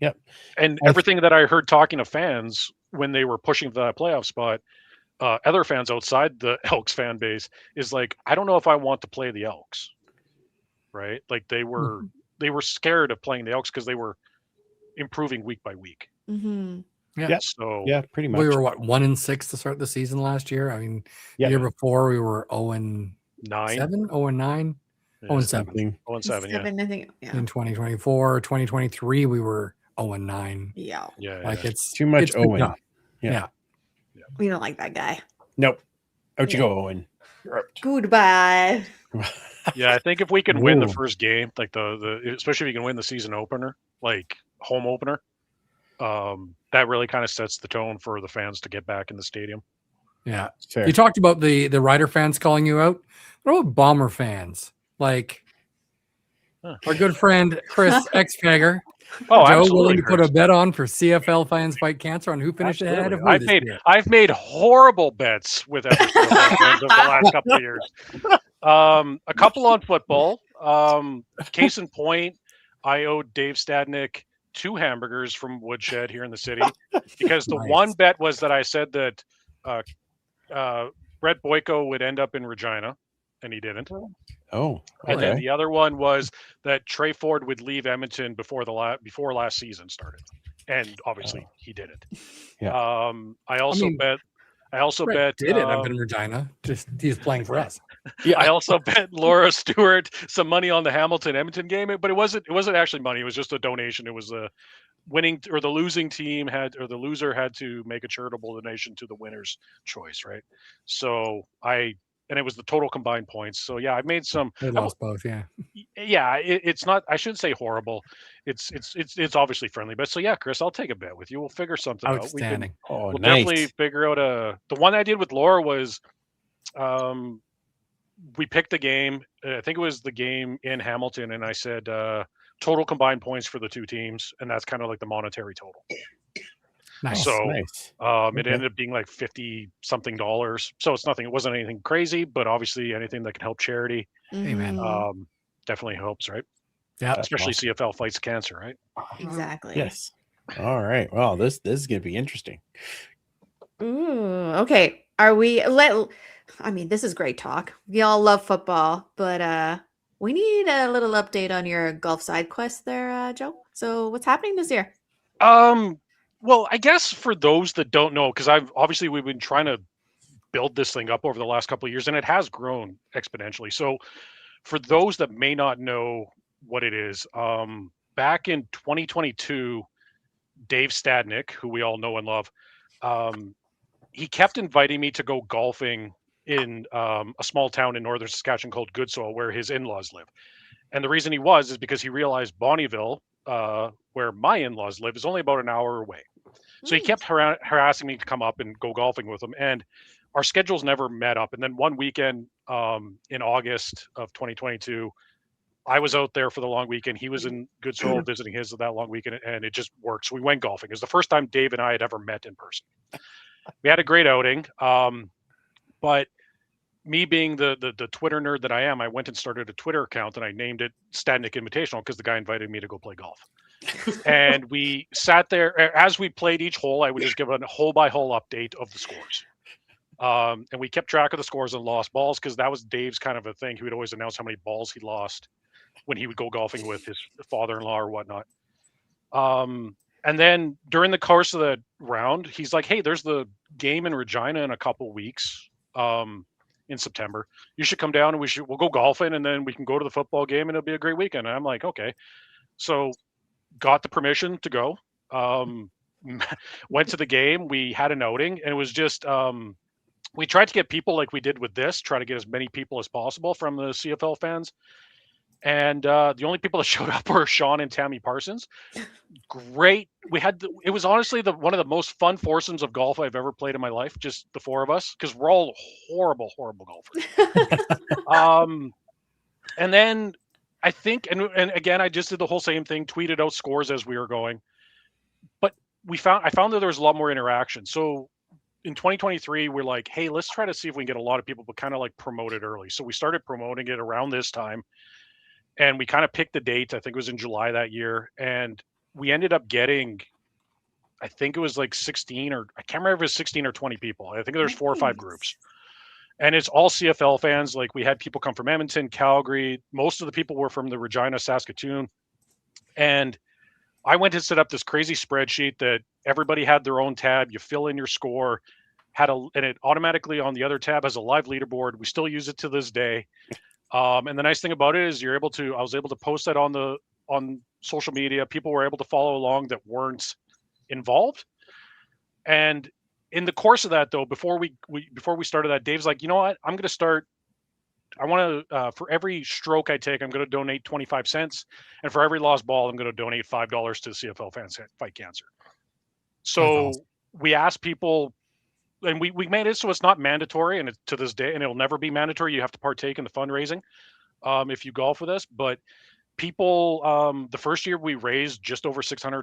Yep.
And everything that I heard talking to fans when they were pushing for that playoff spot, other fans outside the Elks fan base is like, I don't know if I want to play the Elks. Right? Like they were scared of playing the Elks because they were improving week by week.
Mm-hmm.
Yeah.
So
Yeah, pretty much.
We were 1-6 to start the season last year. I mean, the year before we were 0-7, 0-9, 0-7.
0-7, yeah.
I think. Yeah.
In 2024, 2023, we were 0-9.
Yeah.
Like it's
too much
it's picked
Owen.
up.
Yeah.
We don't like that guy.
Nope. Out you go, Owen.
Goodbye.
Yeah, I think if we can win the first game, like the especially if you can win the season opener, like home opener, that really kind of sets the tone for the fans to get back in the stadium.
Yeah.
Fair.
You talked about the Rider fans calling you out. What about Bomber fans? Like our good friend Chris Xfagger.
Oh,
Joe,
absolutely.
willing to put a bet on for CFL fans fight cancer on who finished ahead of who
I've made horrible bets with other CFL fans over the last couple of years. A couple on football. Case in point, I owed Dave Stadnek 2 hamburgers from Woodshed here in the city because the one bet was that I said that Brett Boyko would end up in Regina, and he didn't.
Oh, okay.
And then the other one was that Trey Ford would leave Edmonton before last season started, and obviously he didn't.
Yeah.
I also bet.
Did it up in Regina? Just he's playing for us.
Yeah.
I also bet Laura Stewart some money on the Hamilton Edmonton game, but it wasn't actually money. It was just a donation. It was a winning or the losing team the loser had to make a charitable donation to the winner's choice, right? So and it was the total combined points. So yeah, I've made some.
They lost both, yeah.
Yeah, it's not. I shouldn't say horrible. It's obviously friendly, but so yeah, Chris, I'll take a bet with you. We'll figure something out.
Outstanding.
We'll definitely figure out the one I did with Laura was, we picked the game. I think it was the game in Hamilton, and I said total combined points for the 2 teams, and that's kind of like the monetary total.
Nice.
So
nice.
It ended up being like $50 something. So it's nothing. It wasn't anything crazy, but obviously anything that can help charity,
Amen.
definitely helps, right?
Yeah,
especially CFL fights cancer, right?
Exactly.
Yes. All right. Well, this is gonna be interesting.
Ooh. Okay. I mean, this is great talk. We all love football, but we need a little update on your golf side quest there, Joe. So what's happening this year?
Well, I guess for those that don't know, because we've been trying to build this thing up over the last couple of years, and it has grown exponentially. So for those that may not know what it is, back in 2022, Dave Stadnek, who we all know and love, he kept inviting me to go golfing in a small town in northern Saskatchewan called Goodsoil, where his in-laws live. And the reason he is because he realized Bonnyville, where my in-laws live, is only about an hour away. So he kept harassing me to come up and go golfing with him. And our schedules never met up. And then one weekend in August of 2022, I was out there for the long weekend. He was in Goodsoil visiting his that long weekend, and it just worked. So we went golfing. It was the first time Dave and I had ever met in person. We had a great outing. But me being the Twitter nerd that I am, I went and started a Twitter account, and I named it Stadnek Invitational because the guy invited me to go play golf. And we sat there as we played each hole. I would just give a hole by hole update of the scores. And we kept track of the scores and lost balls because that was Dave's kind of a thing. He would always announce how many balls he lost when he would go golfing with his father-in-law or whatnot. And then during the course of the round, he's like, "Hey, there's the game in Regina in a couple weeks in September. You should come down and we'll go golfing, and then we can go to the football game, and it'll be a great weekend." And I'm like, "Okay." So got the permission to go. Went to the game. We had an outing, and it was just we tried to get people like we did with this, try to get as many people as possible from the CFL fans. And the only people that showed up were Sean and Tammy Parsons. great. It was honestly one of the most fun foursomes of golf I've ever played in my life. Just the four of us, because we're all horrible golfers. And then I think, and again, I just did the whole same thing, tweeted out scores as we were going. But I found that there was a lot more interaction. So in 2023, we're like, hey, let's try to see if we can get a lot of people, but kind of like promote it early. So we started promoting it around this time, and we kind of picked the date. I think it was in July that year, and we ended up getting, I think it was like 16, or I can't remember if it was 16 or 20 people. I think there's 4 or 5 groups. And it's all CFL fans. Like, we had people come from Edmonton, Calgary. Most of the people were from the Regina, Saskatoon. And I went to set up this crazy spreadsheet that everybody had their own tab. You fill in your score, and it automatically on the other tab has a live leaderboard. We still use it to this day. And the nice thing about it is I was able to post that on social media. People were able to follow along that weren't involved. And in the course of that, though, before we started that, Dave's like, you know what? I'm going to start. I want to, for every stroke I take, I'm going to donate 25 cents. And for every lost ball, I'm going to donate $5 to CFL Fans Fight Cancer. So we asked people, and we made it so it's not mandatory, and to this day, and it'll never be mandatory. You have to partake in the fundraising if you golf with us. But people, the first year we raised just over $600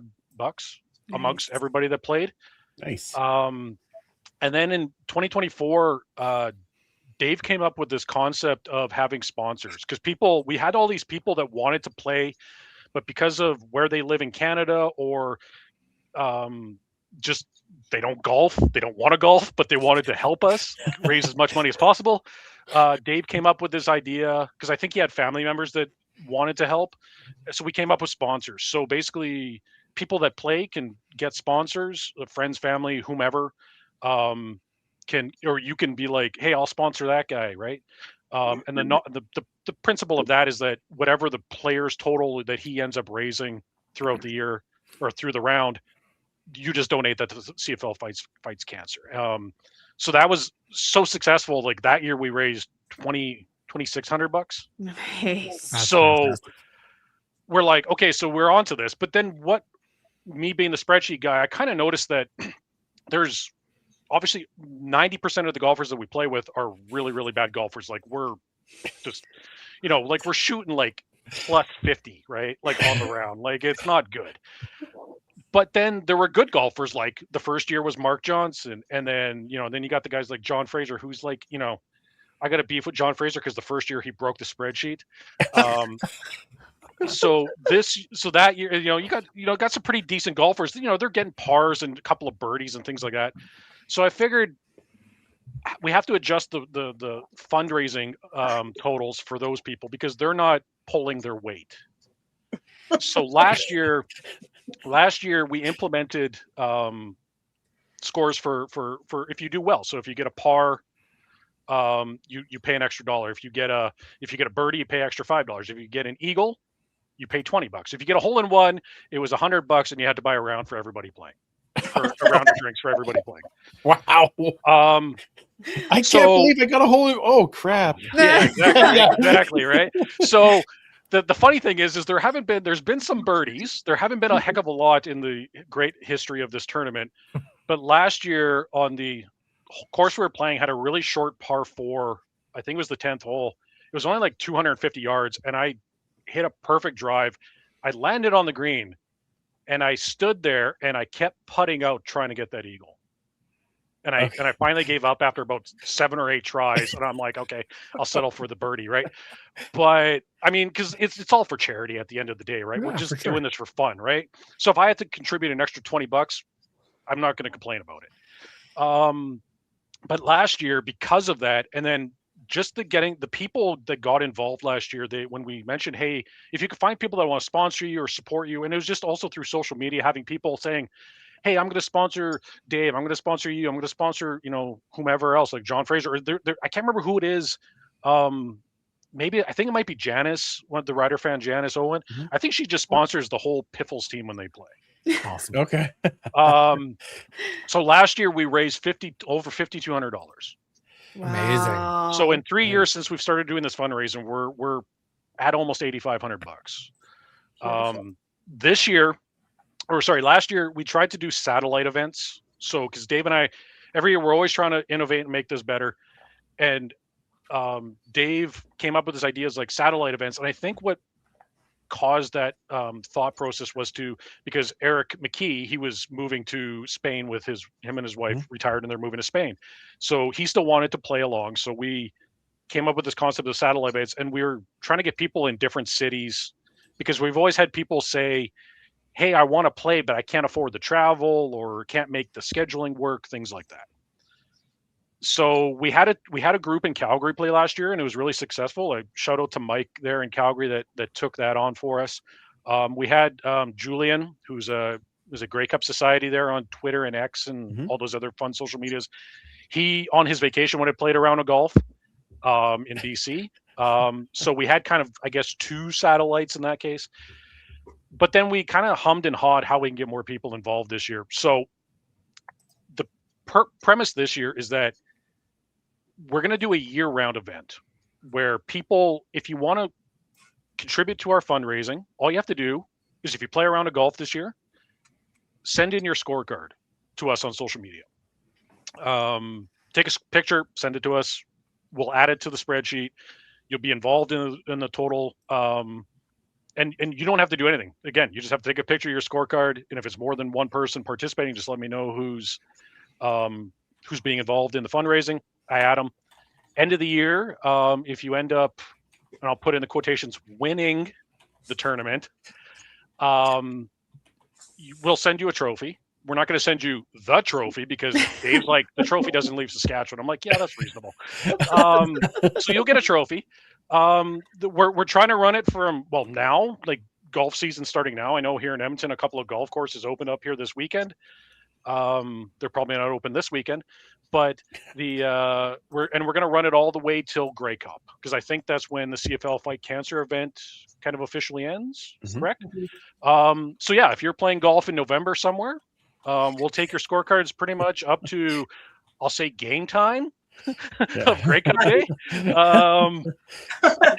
amongst everybody that played.
Nice.
And then in 2024, Dave came up with this concept of having sponsors, because we had all these people that wanted to play, but because of where they live in Canada, or just they don't golf, they don't want to golf, but they wanted to help us raise as much money as possible. Dave came up with this idea, because I think he had family members that wanted to help. So we came up with sponsors. So basically, people that play can get sponsors, friends, family, whomever, or you can be like, hey, I'll sponsor that guy, right? And the principle of that is that whatever the player's total that he ends up raising throughout the year or through the round, you just donate that to the CFL Fights Cancer. So that was so successful. Like, that year we raised $2,600.
Nice.
So fantastic. We're like, okay, so we're onto this. But then me being the spreadsheet guy, I kind of noticed that there's obviously 90% of the golfers that we play with are really, really bad golfers. Like, we're just, like, we're shooting like plus 50, right? Like, on the round. Like, it's not good. But then there were good golfers. Like, the first year was Mark Johnson. And then, then you got the guys like John Fraser, who's like, I got a beef with John Fraser because the first year he broke the spreadsheet. So that year, you got some pretty decent golfers. They're getting pars and a couple of birdies and things like that. So I figured we have to adjust the fundraising totals for those people, because they're not pulling their weight. So last year we implemented scores for if you do well. So if you get a par, you pay an extra $1. If you get a birdie, you pay extra $5. If you get an eagle, you pay $20. If you get a hole in one, it was $100, and you had to buy a round for everybody playing, or a round of drinks for everybody playing.
Wow. I can't believe I got a hole in. Oh crap.
Yeah, exactly, right. So the funny thing is there's been some birdies. There haven't been a heck of a lot in the great history of this tournament. But last year, on the course we were playing, had a really short par 4. I think it was the 10th hole. It was only like 250 yards, and I hit a perfect drive. I landed on the green, and I stood there and I kept putting out trying to get that eagle. And I finally gave up after about 7 or 8 tries, and I'm like, okay, I'll settle for the birdie, right? But I mean, because it's all for charity at the end of the day, right?
Yeah,
we're just doing this for fun, right? So if I had to contribute an extra $20, I'm not going to complain about it. But last year, because of that, and then just the people that got involved last year, when we mentioned, hey, if you could find people that want to sponsor you or support you, and it was just also through social media, having people saying, hey, I'm going to sponsor Dave, I'm going to sponsor you, I'm going to sponsor, whomever else, like John Fraser, or I can't remember who it is. Maybe, I think it might be Janice, one of the Rider fan, Janice Owen. Mm-hmm. I think she just sponsors the whole Piffles team when they play.
Awesome. Okay.
So last year we raised over $5,200.
Wow. Amazing.
So in 3 years since we've started doing this fundraising, we're at almost $8,500. This year, last year we tried to do satellite events. So because Dave and I, every year we're always trying to innovate and make this better. And Dave came up with this ideas like satellite events. And I think what caused that thought process was because Eric McKee, he was moving to Spain with him and his wife retired, and they're moving to Spain. So he still wanted to play along. So we came up with this concept of satellite events, and we were trying to get people in different cities because we've always had people say, hey, I want to play, but I can't afford the travel or can't make the scheduling work, things like that. So we had a group in Calgary play last year, and it was really successful. I shout out to Mike there in Calgary that took that on for us. We had Julian, who's a Grey Cup Society there on Twitter and X and all those other fun social medias. He on his vacation when I played a round of golf in BC. So we had kind of, I guess, 2 satellites in that case. But then we kind of hummed and hawed how we can get more people involved this year. So the premise this year is that we're going to do a year-round event where people, if you want to contribute to our fundraising, all you have to do is if you play a round of golf this year, send in your scorecard to us on social media. Take a picture, send it to us. We'll add it to the spreadsheet. You'll be involved in the total. And you don't have to do anything. Again, you just have to take a picture of your scorecard. And if it's more than one person participating, just let me know who's being involved in the fundraising. I add them. End of the year, if you end up, and I'll put in the quotations, winning the tournament, we'll send you a trophy. We're not going to send you the trophy because Dave's like, the trophy doesn't leave Saskatchewan. I'm like, yeah, that's reasonable. So you'll get a trophy. We're trying to run it from, well, now, like golf season starting now. I know here in Edmonton, a couple of golf courses open up here this weekend. They're probably not open this weekend, but we're going to run it all the way till Grey Cup because I think that's when the CFL Fight Cancer event kind of officially ends. Correct? So yeah, if you're playing golf in November somewhere, we'll take your scorecards pretty much up to, I'll say, game time of Grey Cup Day.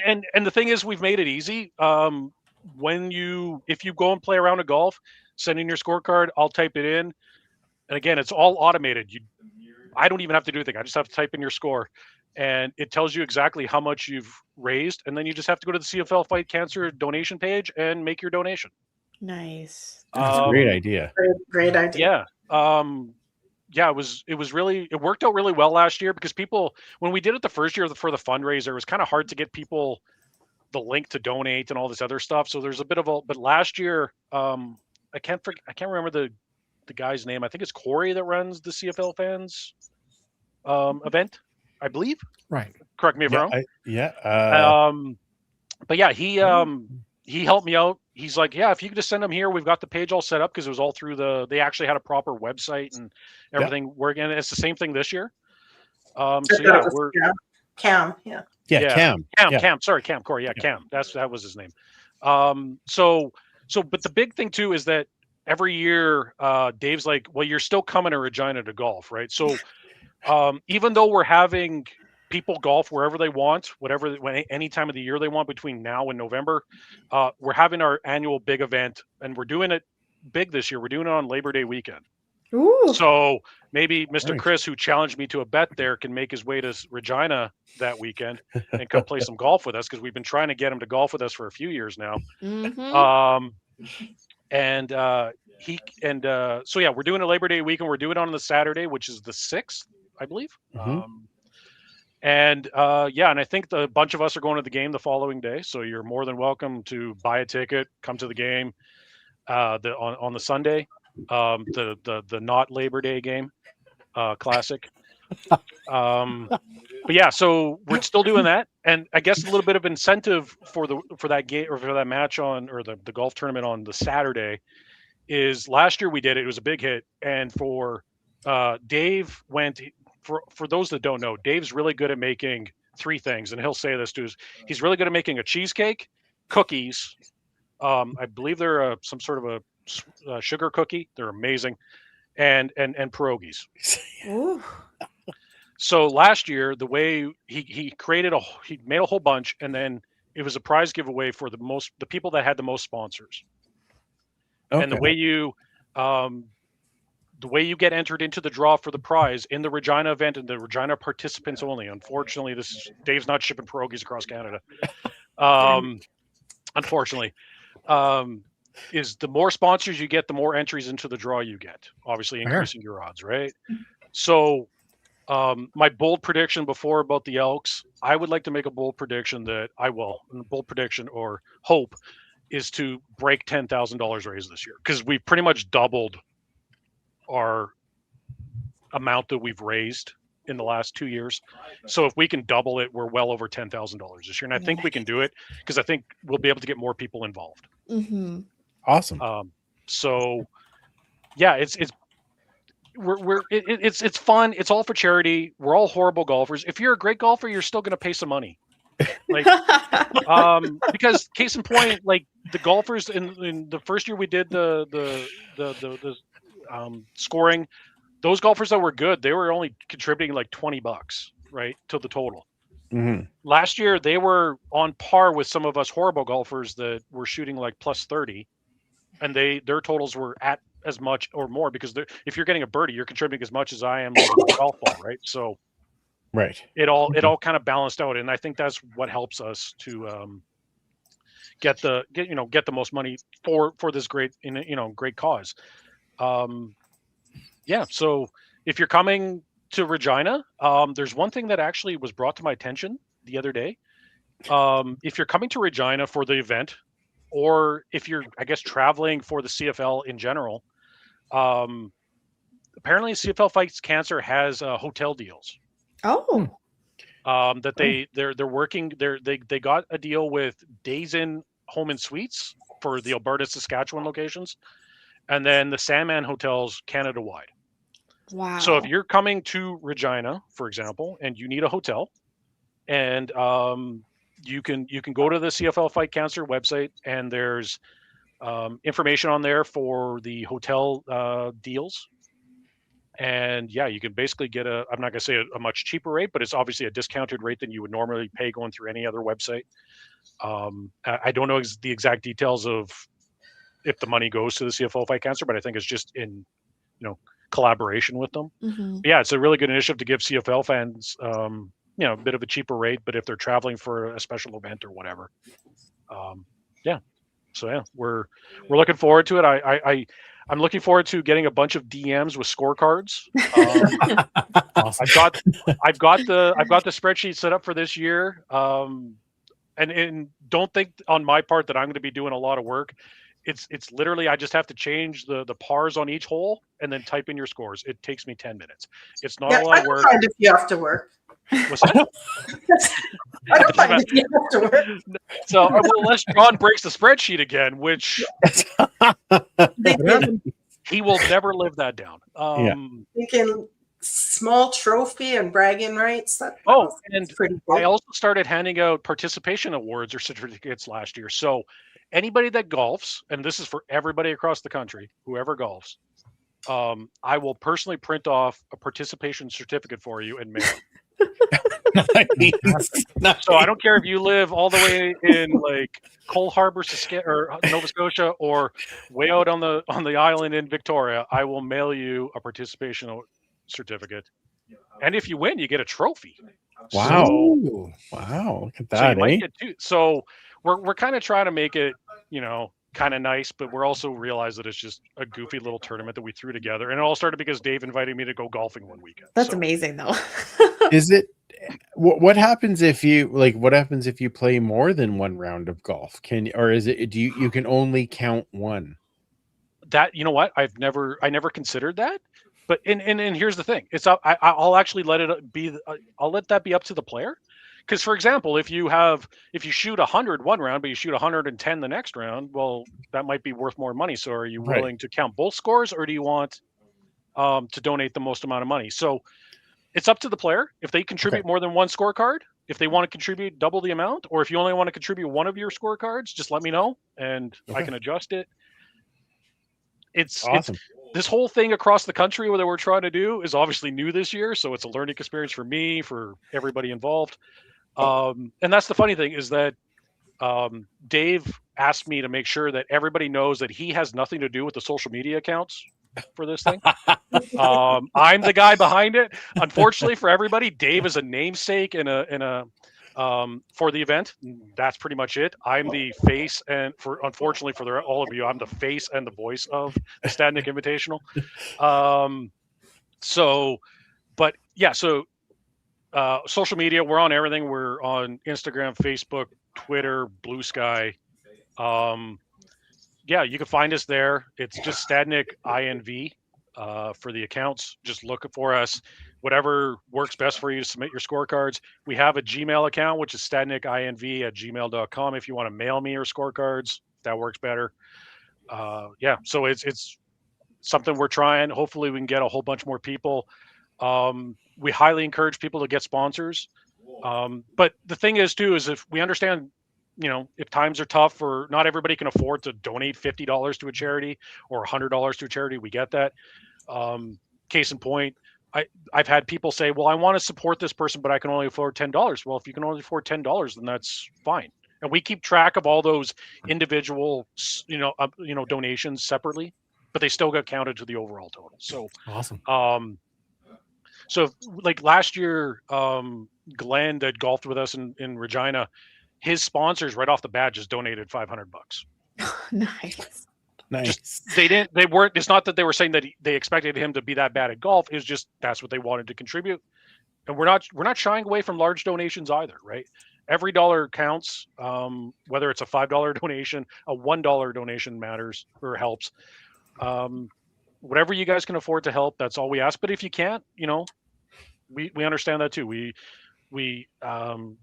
And the thing is, we've made it easy. If you go and play a round of golf, send in your scorecard, I'll type it in. And again, it's all automated. I don't even have to do anything. I just have to type in your score, and it tells you exactly how much you've raised. And then you just have to go to the CFL Fight Cancer donation page and make your donation.
Nice.
That's a great idea.
Great idea.
Yeah. It worked out really well last year because people, when we did it the first year for the fundraiser, it was kind of hard to get people the link to donate and all this other stuff. So there's a bit of but last year, I can't remember the guy's name. I think it's Corey that runs the CFL fans event, I believe.
Right.
Correct me if I'm
wrong.
But yeah, he helped me out. He's like, yeah, if you could just send them here, we've got the page all set up because it was all through they actually had a proper website and everything working. And it's the same thing this year. So yeah,
Cam.
Cam. Sorry, Cam. Corey. Yeah, Cam. That was his name. But the big thing too is that every year, Dave's like, well, you're still coming to Regina to golf, right? So even though we're having people golf wherever they want, any time of the year they want between now and November, we're having our annual big event, and we're doing it big this year. We're doing it on Labor Day weekend.
Ooh.
So maybe Mr. Chris, who challenged me to a bet there, can make his way to Regina that weekend and come play some golf with us because we've been trying to get him to golf with us for a few years now. So yeah, we're doing a Labor Day weekend. We're doing it on the Saturday, which is the 6th, I believe. And I think a bunch of us are going to the game the following day. So you're more than welcome to buy a ticket, come to the game on the Sunday, the not Labor Day game, classic. But yeah, so we're still doing that, and I guess a little bit of incentive for that game or for that match the golf tournament on the Saturday is last year we did it. It was a big hit, and for Dave went. For those that don't know, Dave's really good at making 3 things, and he'll say this too. He's really good at making a cheesecake, cookies. I believe they're some sort of a sugar cookie. They're amazing, and pierogies.
Ooh.
So last year, the way he made a whole bunch, and then it was a prize giveaway for the people that had the most sponsors. And the way you get entered into the draw for the prize in the Regina event and the Regina participants only. Unfortunately, Dave's not shipping pierogies across Canada. Unfortunately, is the more sponsors you get, the more entries into the draw you get. Obviously, increasing your odds, right? So, my bold prediction before about the Elks, I would like to make a bold prediction or hope is to break $10,000 raised this year, because we've pretty much doubled our amount that we've raised in the last 2 years. So if we can double it, we're well over $10,000 this year, and I think we can do it because I think we'll be able to get more people involved.
Awesome.
So yeah, it's fun. It's all for charity. We're all horrible golfers. If you're a great golfer, you're still going to pay some money. Like, because case in point, like the golfers in the first year we did the scoring, those golfers that were good, they were only contributing like $20, right, to the total. Last year they were on par with some of us horrible golfers that were shooting like plus 30, and their totals were at as much or more, because if you're getting a birdie, you're contributing as much as I am with a golf ball, right? So it all kind of balanced out, and I think that's what helps us to get the most money for this great cause. Yeah, so if you're coming to Regina, there's one thing that actually was brought to my attention the other day. If you're coming to Regina for the event, or if you're, I guess, traveling for the CFL in general, apparently CFL Fights Cancer has hotel deals. That they're working. They got a deal with Days Inn Home and Suites for the Alberta, Saskatchewan locations, and then the Sandman hotels Canada-wide.
Wow.
So if you're coming to Regina, for example, and you need a hotel, and you can go to the CFL Fight Cancer website, and there's information on there for the hotel deals. And yeah, you can basically get I'm not going to say a much cheaper rate, but it's obviously a discounted rate than you would normally pay going through any other website. I don't know the exact details of if the money goes to the CFL Fight Cancer, but I think it's just in, collaboration with them. Yeah, it's a really good initiative to give CFL fans, a bit of a cheaper rate, but if they're traveling for a special event or whatever. Yeah. So yeah, we're looking forward to it. I'm looking forward to getting a bunch of DMs with scorecards. Awesome. I've got the spreadsheet set up for this year. And don't think on my part that I'm going to be doing a lot of work. It's literally, I just have to change the pars on each hole and then type in your scores. It takes me 10 minutes. It's not a lot of work.
I don't mind if you have to work.
What's that?
I don't mind if you have to work.
So unless John breaks the spreadsheet again, which he will never live that down.
Thinking small trophy and bragging rights.
And pretty cool. I also started handing out participation awards or certificates last year. So anybody that golfs, and this is for everybody across the country, whoever golfs, I will personally print off a participation certificate for you and mail it. Nice. So I don't care if you live all the way in like Cole Harbor, or Nova Scotia, or way out on the island in Victoria. I will mail you a participation certificate, and if you win, you get a trophy.
Wow! Wow! Look at that! So you might get two.
So we're kind of trying to make it, kind of nice, but we're also realize that it's just a goofy little tournament that we threw together, and it all started because Dave invited me to go golfing one weekend.
That's amazing, though.
Is it? What happens if you play more than one round of golf? Is it? You can only count one?
That, what? I never considered that. But and here's the thing. It's I'll actually let it be. I'll let that be up to the player. Because, for example, if you shoot 100 one round, but you shoot 110 the next round, well, that might be worth more money. So are you willing to count both scores, or do you want to donate the most amount of money? So it's up to the player. If they contribute more than one scorecard, if they want to contribute double the amount, or if you only want to contribute one of your scorecards, just let me know and I can adjust it. It's awesome. This whole thing across the country that we're trying to do is obviously new this year. So it's a learning experience for me, for everybody involved. And that's the funny thing, is that Dave asked me to make sure that everybody knows that he has nothing to do with the social media accounts for this thing. I'm the guy behind it. Unfortunately for everybody, Dave is a namesake in a for the event. That's pretty much it. I'm the face, and unfortunately for all of you, I'm the face and the voice of the Stadnek Invitational. But yeah, so social media, we're on everything. We're on Instagram, Facebook, Twitter, Blue Sky. Yeah, you can find us there. It's just Stadnek INV for the accounts. Just look for us. Whatever works best for you to submit your scorecards. We have a Gmail account, which is stadnekinv@gmail.com. If you want to mail me your scorecards, that works better. Yeah, so it's something we're trying. Hopefully we can get a whole bunch more people. We highly encourage people to get sponsors. But the thing is too, is if we understand, if times are tough or not everybody can afford to donate $50 to a charity or $100 to a charity, we get that. Case in point, I've had people say, well, I want to support this person, but I can only afford $10. Well, if you can only afford $10, then that's fine. And we keep track of all those individual, donations separately, but they still got counted to the overall total. So
awesome.
So like last year, Glenn that golfed with us in Regina, his sponsors right off the bat just donated $500.
Nice.
It's not that they were saying that they expected him to be that bad at golf. It's just that's what they wanted to contribute. And we're not shying away from large donations either, right? Every dollar counts, whether it's a $5 donation, a $1 donation matters or helps. Whatever you guys can afford to help, that's all we ask. But if you can't, we understand that too. We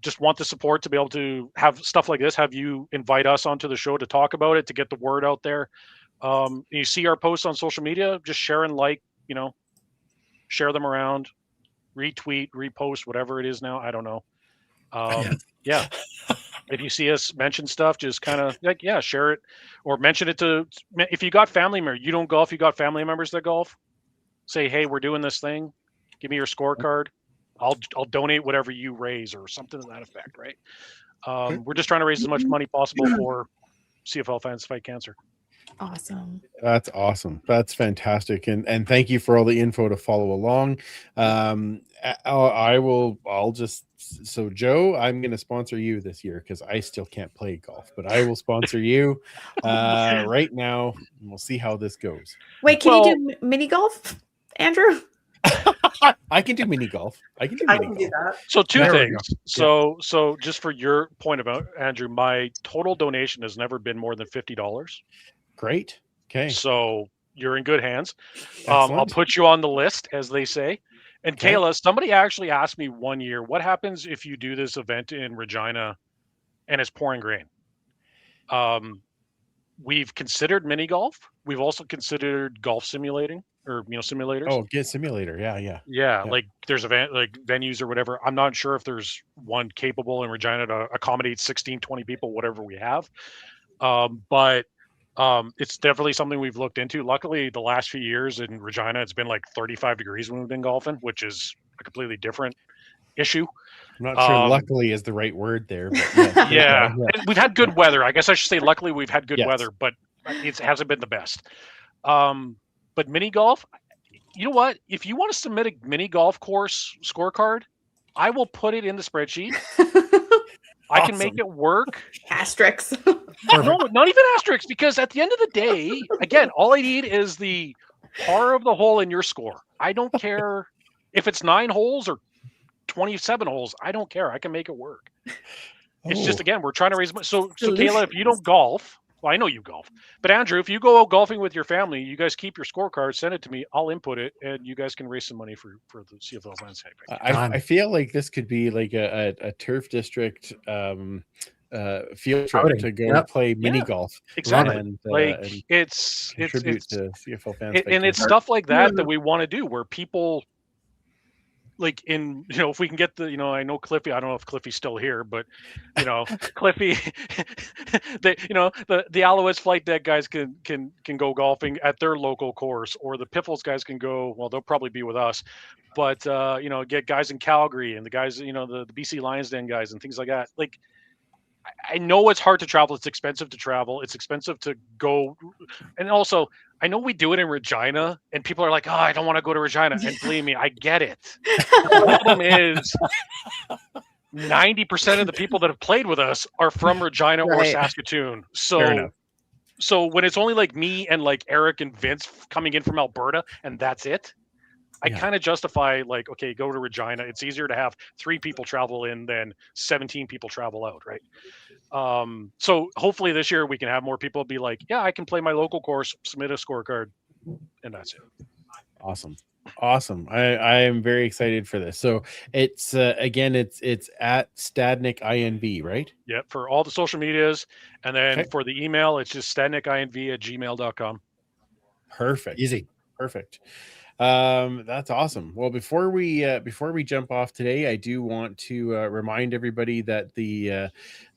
just want the support to be able to have stuff like this, have you invite us onto the show to talk about it, to get the word out there. You see our posts on social media, just share and share them around, retweet, repost, whatever it is now. I don't know. Yeah. If you see us mention stuff, just kind of share it or mention it if you got family members, you don't golf, you got family members that golf, say, hey, we're doing this thing. Give me your scorecard. I'll donate whatever you raise or something to that effect. Right. We're just trying to raise as much money possible for CFL fans Fight Cancer.
Awesome.
That's awesome. That's fantastic. And thank you for all the info to follow along. So Joe, I'm going to sponsor you this year because I still can't play golf, but I will sponsor you right now. And we'll see how this goes.
Wait, can you do mini golf, Andrew?
I can do mini golf. I can do
that.
So two things. So just for your point about Andrew, my total donation has never been more than $50.
Great. Okay.
So you're in good hands. I'll put you on the list, as they say. And okay. Kayla, somebody actually asked me one year, what happens if you do this event in Regina and it's pouring rain? We've considered mini golf. We've also considered golf simulating or simulators.
Oh, get simulator. Yeah.
Like there's like venues or whatever. I'm not sure if there's one capable in Regina to accommodate 16, 20 people, whatever we have. But it's definitely something we've looked into. Luckily, the last few years in Regina, it's been like 35 degrees when we've been golfing, which is a completely different issue.
I'm not sure luckily is the right word there. But
yeah. We've had good weather. I guess I should say luckily we've had good weather, but it hasn't been the best. But mini golf, you know what? If you want to submit a mini golf course scorecard, I will put it in the spreadsheet. I can make it work.
Asterisks.
No, not even asterisks, because at the end of the day, again, all I need is the par of the hole in your score. I don't care if it's 9 holes or 27 holes. I don't care. I can make it work. It's just, again, we're trying to raise money. So Kayla, if you don't golf, well, I know you golf, but Andrew, if you go out golfing with your family, you guys keep your scorecard, send it to me. I'll input it, and you guys can raise some money for the CFL landscape.
I feel like this could be like a turf district field trip to go play mini golf.
Exactly.
And,
it's
contribute to CFL fans.
And it's stuff like that we want to do where people. Like if we can get I know Cliffy, I don't know if Cliffy's still here, but Cliffy, the Alouettes flight deck guys can go golfing at their local course, or the Piffles guys can go, well, they'll probably be with us, but get guys in Calgary and the guys, the BC Lions Den guys and things like that. Like I know it's hard to travel. It's expensive to travel. It's expensive to go. And also, I know we do it in Regina, and people are like, oh, I don't want to go to Regina. And believe me, I get it. The problem is 90% of the people that have played with us are from Regina or
Right.
Saskatoon.
Fair enough.
So when it's only like me and like Eric and Vince coming in from Alberta, and that's it, I
Yeah.
kind of justify like, okay, go to Regina. It's easier to have 3 people travel in than 17 people travel out, right? So hopefully this year we can have more people be like, yeah, I can play my local course, submit a scorecard, and that's it.
Awesome. I am very excited for this. So it's again, it's at Stadnek INV, right?
Yep, for all the social medias. And then
Okay.
for the email, it's just stadnekinv@gmail.com.
Perfect.
Easy.
Perfect. That's awesome. Well, before we jump off today, I do want to remind everybody that the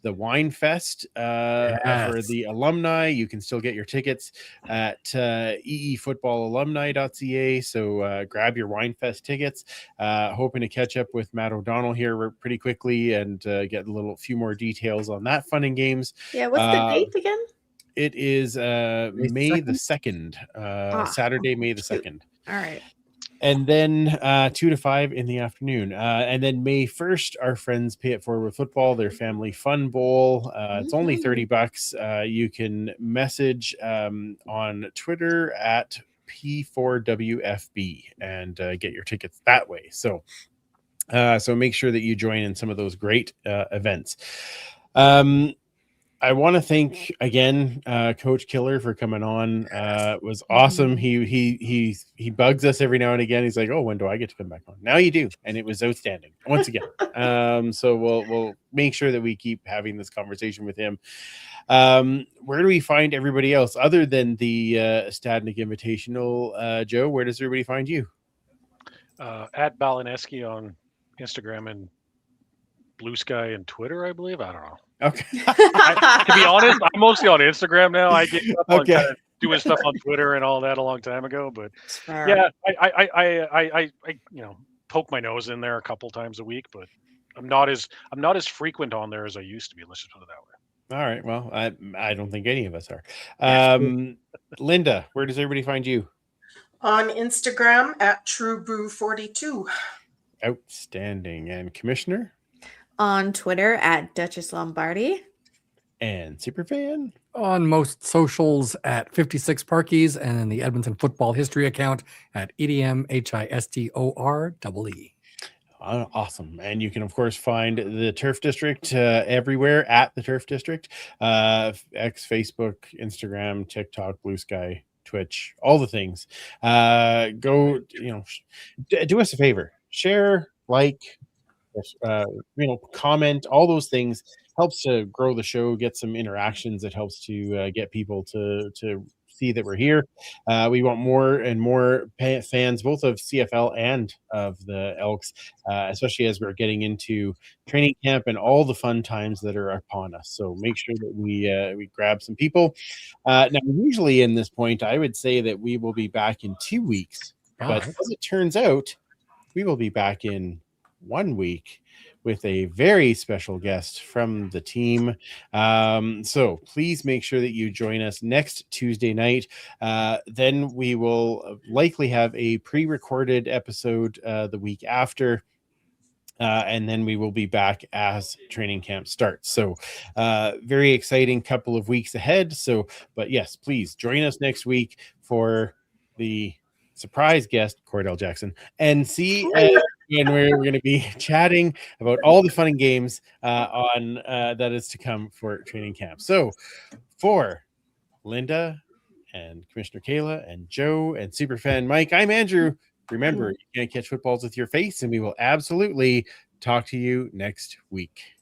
Wine Fest for
Yes.
the alumni, you can still get your tickets at eefootballalumni.ca. So grab your Wine Fest tickets. Hoping to catch up with Matt O'Donnell here pretty quickly and get a few more details on that fun and games.
Yeah, what's the date again?
It is May the 2nd, Saturday, May the
cute.
2nd.
All right.
And then 2 to 5 in the afternoon. And then May 1st, our friends Pay It Forward with Football, their family fun bowl. It's only $30. You can message on Twitter at P4WFB and get your tickets that way. So make sure that you join in some of those great events. I want to thank again Coach Killer for coming on. It was awesome. He bugs us every now and again. He's like, "Oh, when do I get to come back on?" Now you do, and it was outstanding once again. So we'll make sure that we keep having this conversation with him. Where do we find everybody else other than the Stadnek Invitational? Joe, where does everybody find you?
At Balaneski on Instagram and Blue Sky and Twitter, I believe. I don't know.
Okay.
To be honest, I'm mostly on Instagram now. I gave up on
Okay.
kind of doing stuff on Twitter and all that a long time ago. But yeah, I poke my nose in there a couple times a week, but I'm not as frequent on there as I used to be. Let's just put it that way.
All right. Well, I don't think any of us are. Linda, where does everybody find you?
On Instagram at TrueBrew42.
Outstanding. And Commissioner?
On Twitter at Duchess Lombardi.
And Superfan?
On most socials at 56 Parkies and in the Edmonton Football History account at EDMHISTOREE.
Awesome. And you can, of course, find the Turf District everywhere at the Turf District. X, Facebook, Instagram, TikTok, Blue Sky, Twitch, all the things. Go, do us a favor. Share, like, comment, all those things helps to grow the show, get some interactions. It helps to get people to see that we're here. We want more and more fans, both of CFL and of the Elks, especially as we're getting into training camp and all the fun times that are upon us. So make sure that we grab some people. Now, usually in this point, I would say that we will be back in 2 weeks, but as it turns out, we will be back in 1 week with a very special guest from the team. So please make sure that you join us next Tuesday night. Then we will likely have a pre-recorded episode the week after. And then we will be back as training camp starts. So very exciting couple of weeks ahead. But yes, please join us next week for the surprise guest, Cordell Jackson, and see and we're going to be chatting about all the fun and games on that is to come for training camp. So for Linda and Commissioner Kayla and Joe and Superfan Mike, I'm Andrew. Remember, you can't catch footballs with your face, and we will absolutely talk to you next week.